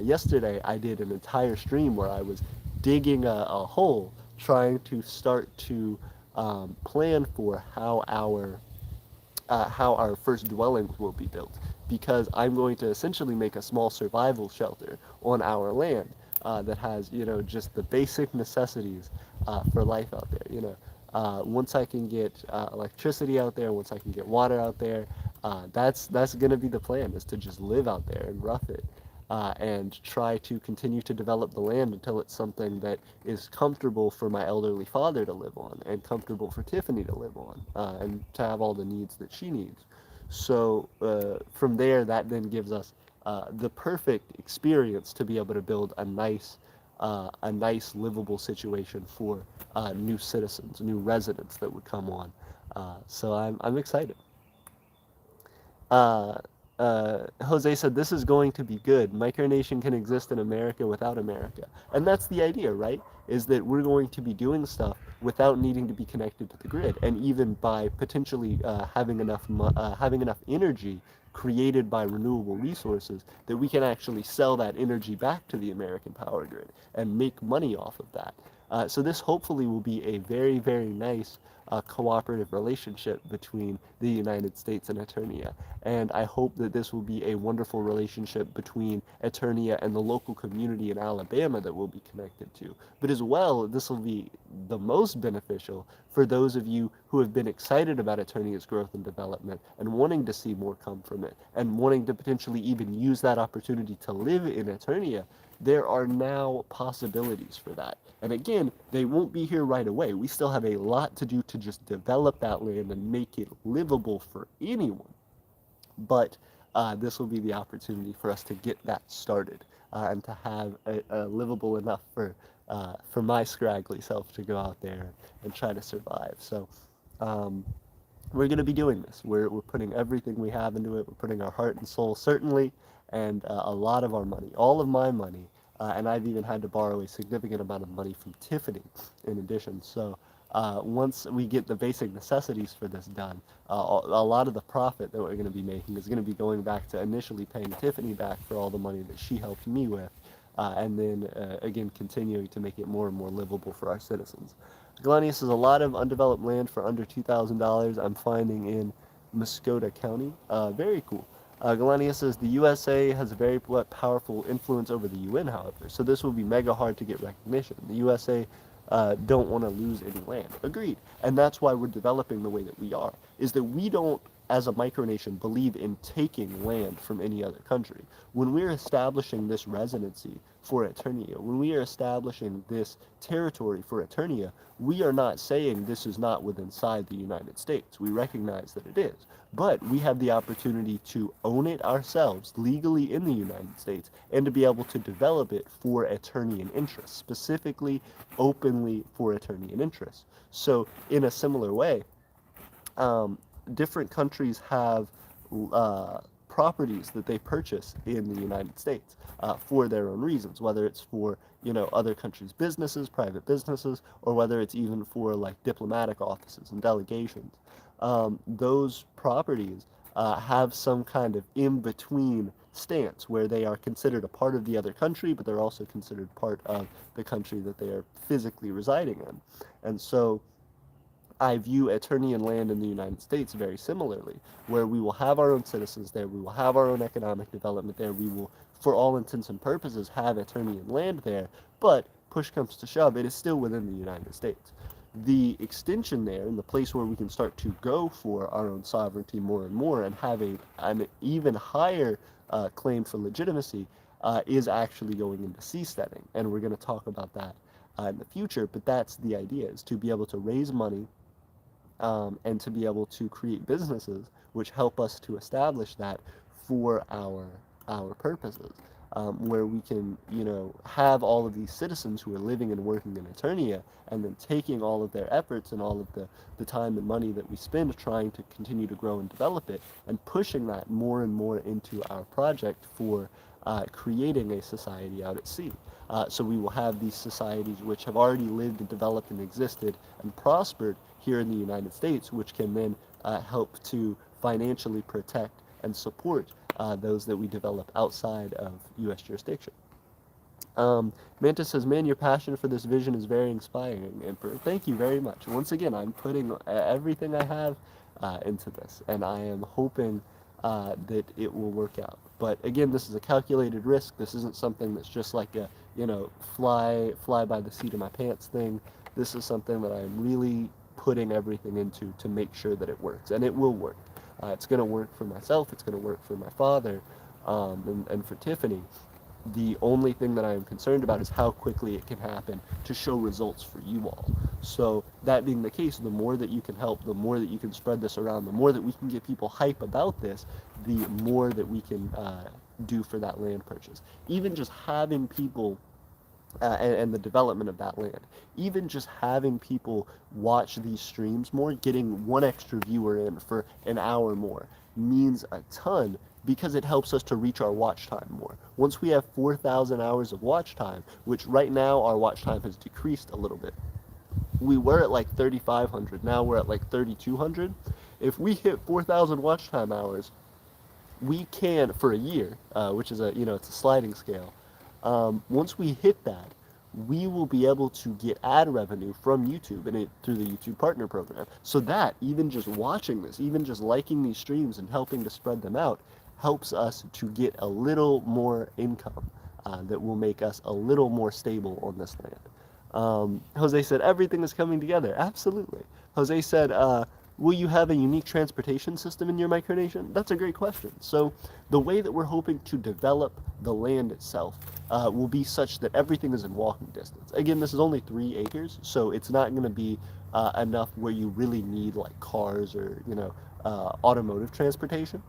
Speaker 1: yesterday I did an entire stream where I was digging a hole, trying to start to plan for how our first dwellings will be built, because I'm going to essentially make a small survival shelter on our land that has just the basic necessities for life out there. Once I can get electricity out there, once I can get water out there, that's going to be the plan, is to just live out there and rough it. And try to continue to develop the land until it's something that is comfortable for my elderly father to live on, and comfortable for Tiffany to live on, and to have all the needs that she needs. So from there, that then gives us the perfect experience to be able to build a nice livable situation for new citizens, new residents that would come on. So I'm excited. Jose said, this is going to be good. Micronation can exist in America without America. And that's the idea, right? Is that we're going to be doing stuff without needing to be connected to the grid. And even by potentially having enough energy created by renewable resources, that we can actually sell that energy back to the American power grid and make money off of that. So this hopefully will be a very, very nice cooperative relationship between the United States and Aeternia. And I hope that this will be a wonderful relationship between Aeternia and the local community in Alabama that we'll be connected to. But as well, this will be the most beneficial for those of you who have been excited about Aeternia's growth and development and wanting to see more come from it and wanting to potentially even use that opportunity to live in Aeternia. There are now possibilities for that. And again, they won't be here right away. We still have a lot to do to just develop that land and make it livable for anyone. But this will be the opportunity for us to get that started and to have a livable enough for my scraggly self to go out there and try to survive. So um, we're going to be doing this. We're putting everything we have into it. We're putting our heart and soul, certainly, and a lot of our money, all of my money. And I've even had to borrow a significant amount of money from Tiffany in addition. So once we get the basic necessities for this done, a lot of the profit that we're going to be making is going to be going back to initially paying Tiffany back for all the money that she helped me with, and then again continuing to make it more and more livable for our citizens. Galanius is a lot of undeveloped land for under $2,000 I'm finding in Muscota County. Very cool. Galania says the USA has a very powerful influence over the UN, however, so this will be mega hard to get recognition. The USA don't want to lose any land. Agreed. And that's why we're developing the way that we are, is that we don't, as a micronation, believe in taking land from any other country. When we're establishing this residency for Aeternia, when we are establishing this territory for Aeternia, we are not saying this is not within inside the United States. We recognize that it is. But we have the opportunity to own it ourselves legally in the United States and to be able to develop it for Aeternian interests, specifically openly for Aeternian interests. So in a similar way, different countries have properties that they purchase in the United States for their own reasons, whether it's for other countries' businesses, private businesses, or whether it's even for like diplomatic offices and delegations. Those properties have some kind of in-between stance where they are considered a part of the other country, but they're also considered part of the country that they are physically residing in. And so I view Aeternian land in the United States very similarly, where we will have our own citizens there, we will have our own economic development there, we will, for all intents and purposes, have Aeternian land there, but push comes to shove, it is still within the United States. The extension there, and the place where we can start to go for our own sovereignty more and more and have an even higher claim for legitimacy, is actually going into seasteading. And we're going to talk about that in the future, but that's the idea, is to be able to raise money and to be able to create businesses which help us to establish that for our purposes, where we can have all of these citizens who are living and working in Aeternia, and then taking all of their efforts and all of the time and money that we spend trying to continue to grow and develop it, and pushing that more and more into our project for creating a society out at sea. So we will have these societies which have already lived and developed and existed and prospered here in the United States, which can then help to financially protect and support those that we develop outside of U.S. jurisdiction. Mantis says, man, your passion for this vision is very inspiring, Emperor. Thank you very much. Once again, I'm putting everything I have into this, and I am hoping that it will work out. But again, this is a calculated risk. This isn't something that's just like a, fly by the seat of my pants thing. This is something that I'm really putting everything into to make sure that it works, and it will work. It's going to work for myself. It's going to work for my father, and for Tiffany. The only thing that I am concerned about is how quickly it can happen to show results for you all. So that being the case, the more that you can help, the more that you can spread this around, the more that we can get people hype about this, the more that we can do for that land purchase. Even just having people and the development of that land. Even just having people watch these streams more, getting one extra viewer in for an hour more means a ton, because it helps us to reach our watch time more. Once we have 4,000 hours of watch time, which right now our watch time has decreased a little bit. We were at like 3,500, now we're at like 3,200. If we hit 4,000 watch time hours, we can, for a year, which is it's a sliding scale. Once we hit that, we will be able to get ad revenue from YouTube and it through the YouTube Partner Program. So that even just watching this, even just liking these streams and helping to spread them out, helps us to get a little more income that will make us a little more stable on this land. Jose said everything is coming together. Absolutely. Jose said, will you have a unique transportation system in your micronation? That's a great question. So the way that we're hoping to develop the land itself will be such that everything is in walking distance. Again, this is only 3 acres, so it's not going to be enough where you really need like cars or automotive transportation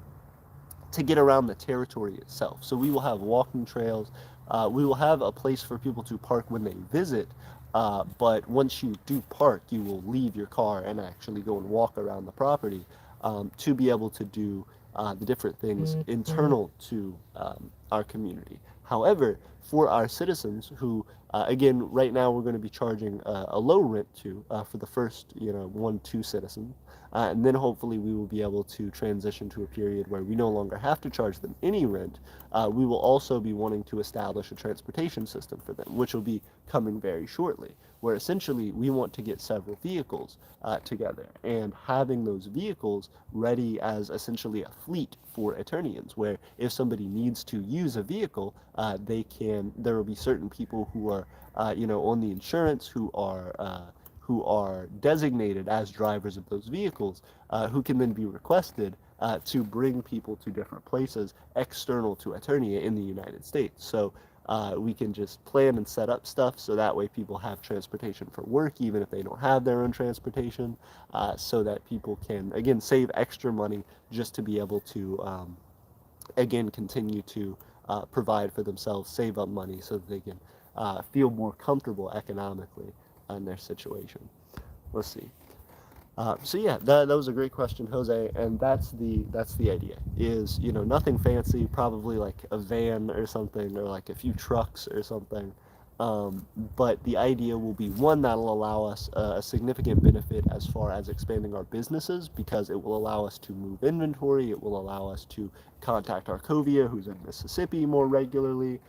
Speaker 1: to get around the territory itself. So we will have walking trails. We will have a place for people to park when they visit. But once you do park, you will leave your car and actually go and walk around the property to be able to do the different things internal to our community. However, for our citizens who, again, right now we're going to be charging a low rent to for the first, 1, 2 citizens. And then hopefully we will be able to transition to a period where we no longer have to charge them any rent. We will also be wanting to establish a transportation system for them, which will be coming very shortly, where essentially we want to get several vehicles together and having those vehicles ready as essentially a fleet for Aeternians, where if somebody needs to use a vehicle, there will be certain people who are, on the insurance who are designated as drivers of those vehicles, who can then be requested to bring people to different places external to Aeternia in the United States. So we can just plan and set up stuff so that way people have transportation for work, even if they don't have their own transportation, so that people can, again, save extra money just to be able to, again, continue to provide for themselves, save up money so that they can feel more comfortable economically in their situation. Let's see. So yeah, that was a great question, Jose, and that's the idea. Is nothing fancy, probably like a van or something, or like a few trucks or something. But the idea will be one that'll allow us a significant benefit as far as expanding our businesses because it will allow us to move inventory. It will allow us to contact Arcovia, who's in Mississippi, more regularly.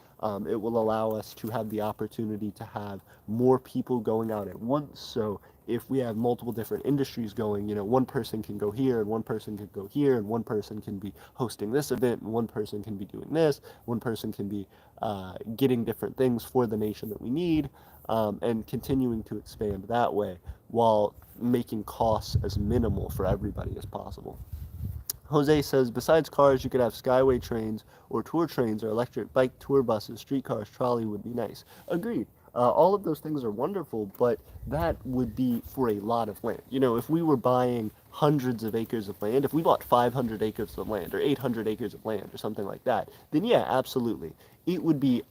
Speaker 1: It will allow us to have the opportunity to have more people going out at once. So if we have multiple different industries going, one person can go here and one person can go here and one person can be hosting this event and one person can be doing this, one person can be getting different things for the nation that we need, and continuing to expand that way while making costs as minimal for everybody as possible. Jose says, besides cars, you could have skyway trains or tour trains or electric bike tour buses, streetcars, trolley would be nice. Agreed. All of those things are wonderful, but that would be for a lot of land. If we were buying hundreds of acres of land, if we bought 500 acres of land or 800 acres of land or something like that, then yeah, absolutely. It would be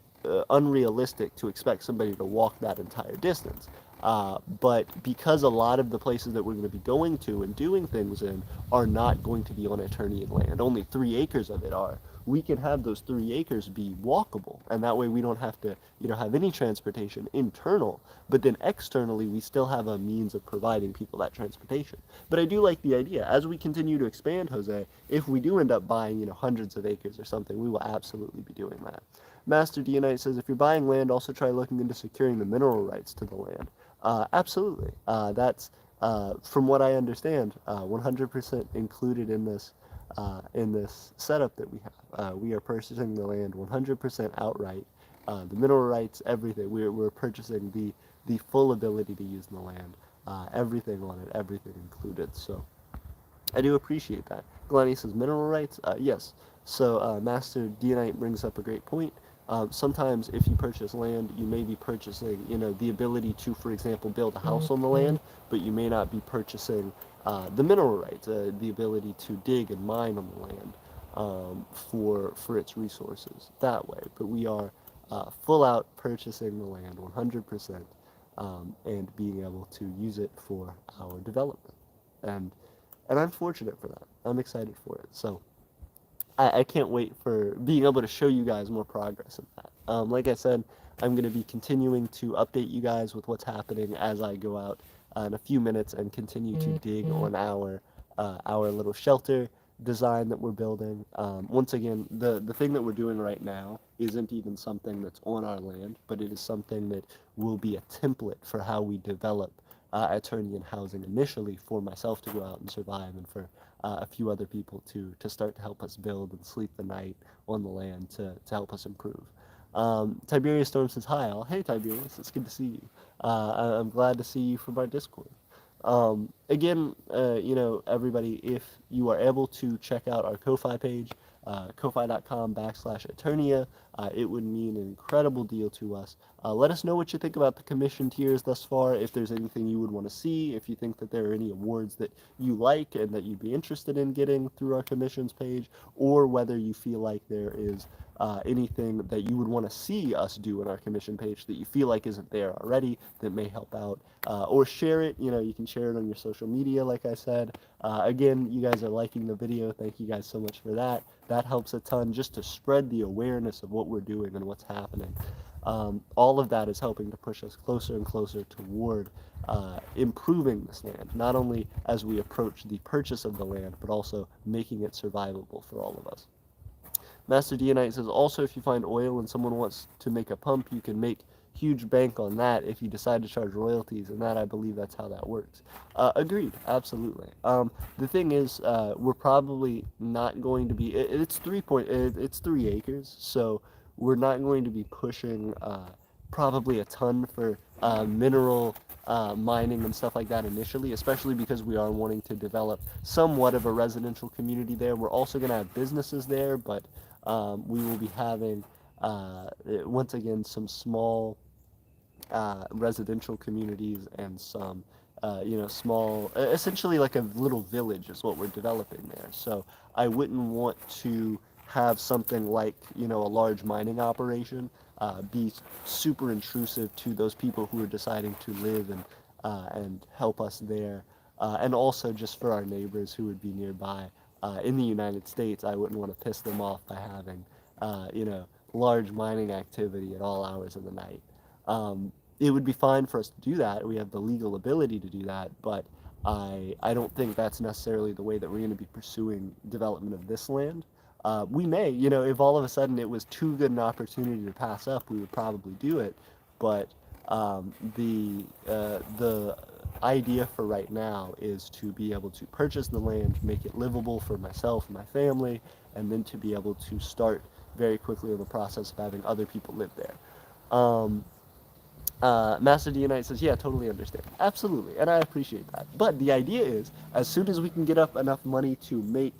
Speaker 1: unrealistic to expect somebody to walk that entire distance. But because a lot of the places that we're going to be going to and doing things in are not going to be on Eternian land, only 3 acres of it are, we can have those 3 acres be walkable, and that way we don't have to, have any transportation internal, but then externally we still have a means of providing people that transportation. But I do like the idea. As we continue to expand, Jose, if we do end up buying, hundreds of acres or something, we will absolutely be doing that. Master Dionite says, if you're buying land, also try looking into securing the mineral rights to the land. Absolutely. That's, from what I understand, 100% included in this setup that we have. We are purchasing the land 100% outright. The mineral rights, everything. We're purchasing the full ability to use the land. Everything on it, everything included. So I do appreciate that. Glennie says mineral rights. Yes. So Master Dionite brings up a great point. Sometimes if you purchase land, you may be purchasing, the ability to, for example, build a house on the land, but you may not be purchasing the mineral rights, the ability to dig and mine on the land for its resources that way. But we are full out purchasing the land 100% and being able to use it for our development. And I'm fortunate for that. I'm excited for it. So I can't wait for being able to show you guys more progress in that. Like I said, I'm going to be continuing to update you guys with what's happening as I go out in a few minutes and continue to dig on our little shelter design that we're building. Once again, the thing that we're doing right now isn't even something that's on our land, but it is something that will be a template for how we develop Aeternian housing initially for myself to go out and survive, and for a few other people to start to help us build and sleep the night on the land to help us improve. Tiberius Storm says, hi, all. Hey, Tiberius, it's good to see you. I'm glad to see you from our Discord. Again, everybody, if you are able to check out our Ko-Fi page, ko-fi.com/Aeternia, it would mean an incredible deal to us. Let us know what you think about the commission tiers thus far, if there's anything you would want to see, if you think that there are any awards that you like and that you'd be interested in getting through our commissions page, or whether you feel like there is anything that you would want to see us do on our commission page that you feel like isn't there already that may help out, or share it. You can share it on your social media, like I said. Again, you guys are liking the video. Thank you guys so much for that. That helps a ton just to spread the awareness of what we're doing and what's happening. All of that is helping to push us closer and closer toward improving this land, not only as we approach the purchase of the land, but also making it survivable for all of us. Master Dionite says, also, if you find oil and someone wants to make a pump, you can make huge bank on that if you decide to charge royalties, and that, I believe, that's how that works. Agreed, absolutely. The thing is, we're probably not going to be. It's 3 acres, so we're not going to be pushing probably a ton for mineral mining and stuff like that initially, especially because we are wanting to develop somewhat of a residential community there. We're also going to have businesses there, but we will be having, once again, some small residential communities and some, small, essentially like a little village is what we're developing there. So I wouldn't want to have something like, a large mining operation be super intrusive to those people who are deciding to live and help us there. And also just for our neighbors who would be nearby. In the United States, I wouldn't want to piss them off by having, large mining activity at all hours of the night. It would be fine for us to do that. We have the legal ability to do that, but I don't think that's necessarily the way that we're going to be pursuing development of this land. We may, if all of a sudden it was too good an opportunity to pass up, we would probably do it. But the idea for right now is to be able to purchase the land, make it livable for myself and my family, and then to be able to start very quickly in the process of having other people live there. Master Dionite says, yeah, totally understand. Absolutely, and I appreciate that. But the idea is, as soon as we can get up enough money to make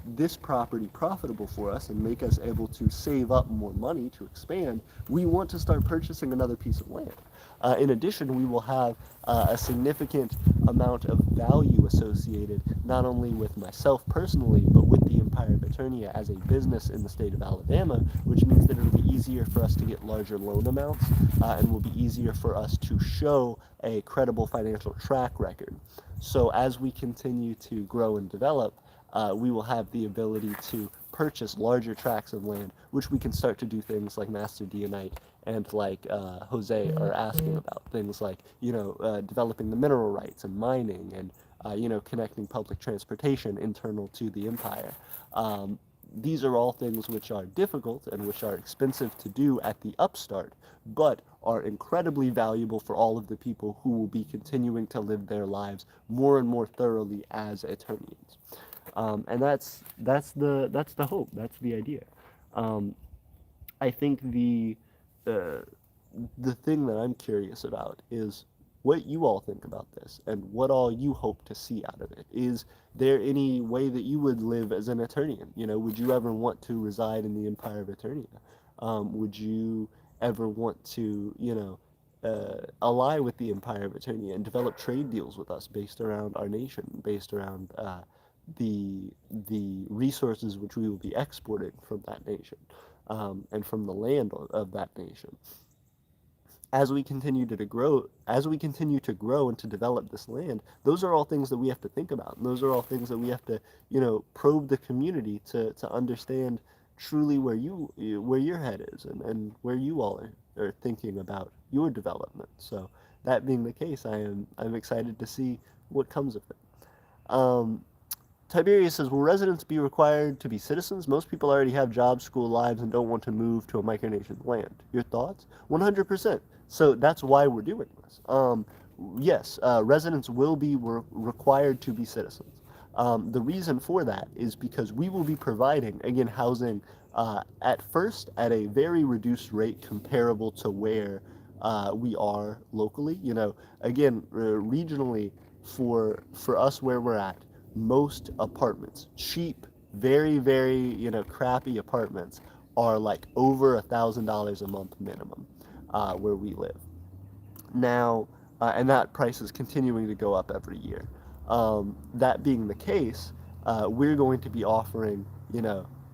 Speaker 1: this property profitable for us and make us able to save up more money to expand, we want to start purchasing another piece of land. In addition, we will have a significant amount of value associated not only with myself personally, but with the Empire of Aeternia as a business in the state of Alabama, which means that it'll be easier for us to get larger loan amounts and will be easier for us to show a credible financial track record. So as we continue to grow and develop, we will have the ability to purchase larger tracts of land, which we can start to do things like Master Dionite and like Jose are asking about, things like, developing the mineral rights and mining and, connecting public transportation internal to the empire. These are all things which are difficult and which are expensive to do at the upstart, but are incredibly valuable for all of the people who will be continuing to live their lives more and more thoroughly as Aeternians. And that's the hope. That's the idea. I think uh, the thing that I'm curious about is what you all think about this and what all you hope to see out of it. Is there any way that you would live as an Eternian? Would you ever want to reside in the Empire of Eternia? Would you ever want to, ally with the Empire of Eternia and develop trade deals with us based around our nation, based around the resources which we will be exporting from that nation, and from the land of that nation? As we continue to grow and to develop this land, those are all things that we have to think about. And those are all things that we have to, probe the community to understand truly where your head is and where you all are thinking about your development. So that being the case, I'm excited to see what comes of it. Um, Tiberius says, will residents be required to be citizens? Most people already have jobs, school lives, and don't want to move to a micronation land. Your thoughts? 100%. So that's why we're doing this. Yes, residents will be required to be citizens. The reason for that is because we will be providing, again, housing at first at a very reduced rate comparable to where we are locally. Again, regionally, for us where we're at, most apartments, cheap, very, very, crappy apartments, are like over $1,000 a month minimum where we live now, and that price is continuing to go up every year. That being the case, we're going to be offering,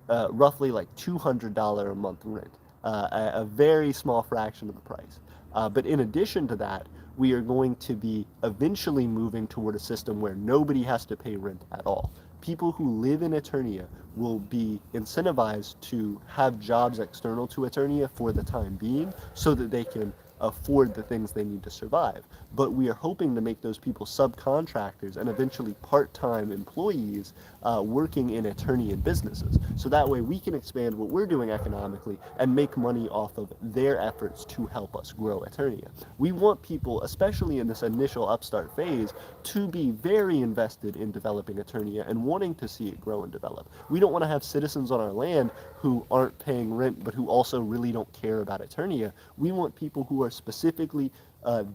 Speaker 1: roughly like $200 a month rent, a very small fraction of the price. But in addition to that, we are going to be eventually moving toward a system where nobody has to pay rent at all. People who live in Eternia will be incentivized to have jobs external to Eternia for the time being so that they can afford the things they need to survive. But we are hoping to make those people subcontractors and eventually part-time employees working in Eternian businesses. So that way we can expand what we're doing economically and make money off of their efforts to help us grow Eternia. We want people, especially in this initial upstart phase, to be very invested in developing Eternia and wanting to see it grow and develop. We don't want to have citizens on our land who aren't paying rent but who also really don't care about Eternia. We want people who are specifically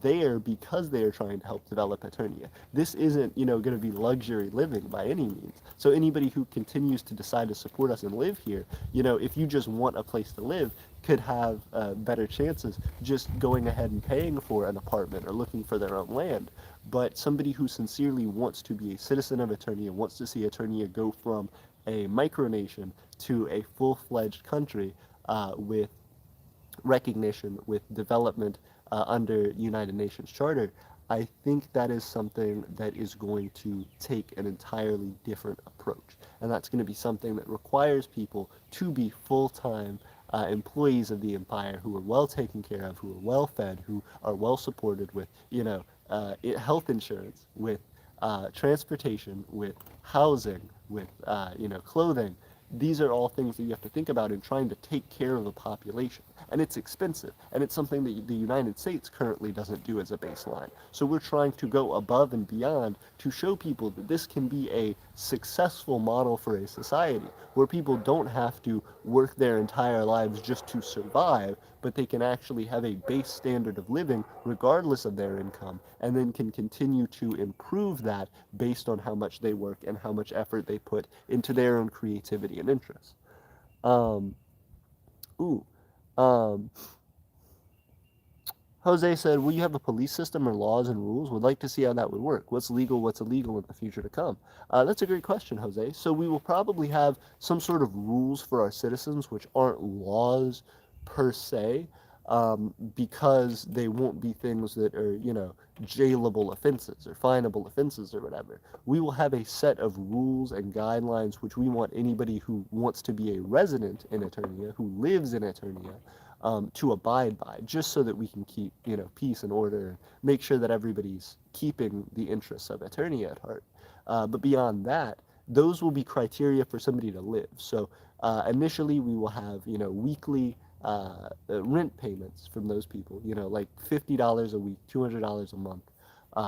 Speaker 1: there because they are trying to help develop Eternia. This isn't, going to be luxury living by any means. So anybody who continues to decide to support us and live here, if you just want a place to live, could have better chances just going ahead and paying for an apartment or looking for their own land. But somebody who sincerely wants to be a citizen of Eternia, wants to see Eternia go from a micronation to a full-fledged country with recognition, with development under United Nations Charter, I think that is something that is going to take an entirely different approach. And that's going to be something that requires people to be full-time employees of the empire who are well taken care of, who are well fed, who are well supported with, health insurance, with transportation, with housing, with, clothing. These are all things that you have to think about in trying to take care of a population. And it's expensive. And it's something that the United States currently doesn't do as a baseline. So we're trying to go above and beyond to show people that this can be a successful model for a society where people don't have to work their entire lives just to survive, but they can actually have a base standard of living regardless of their income, and then can continue to improve that based on how much they work and how much effort they put into their own creativity and interests. Um, ooh, um, Jose said, will you have a police system or laws and rules? Would like to see how that would work. What's legal, what's illegal in the future to come? That's a great question, Jose. So we will probably have some sort of rules for our citizens, which aren't laws per se, because they won't be things that are, jailable offenses or finable offenses or whatever. We will have a set of rules and guidelines which we want anybody who wants to be a resident in Eternia, who lives in Eternia, to abide by, just so that we can keep, peace and order, and make sure that everybody's keeping the interests of Eternia at heart. But beyond that, those will be criteria for somebody to live. So initially, we will have, weekly rent payments from those people, like $50 a week, $200 a month,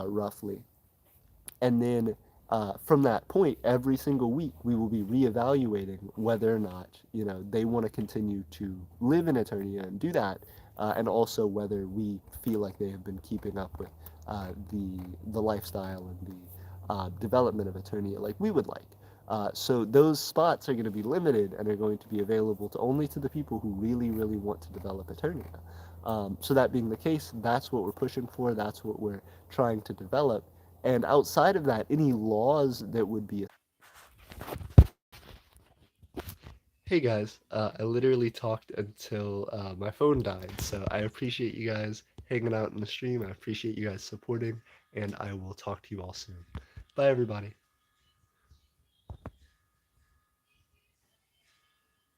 Speaker 1: roughly. And then from that point, every single week, we will be reevaluating whether or not, they want to continue to live in Eternia and do that, and also whether we feel like they have been keeping up with the lifestyle and the development of Eternia like we would like. So those spots are going to be limited and are going to be available to only to the people who really, really want to develop Eternia. So that being the case, that's what we're pushing for. That's what we're trying to develop. And outside of that, any laws that would be. Hey guys, I literally talked until my phone died, so I appreciate you guys hanging out in the stream. I appreciate you guys supporting, and I will talk to you all soon. Bye, everybody.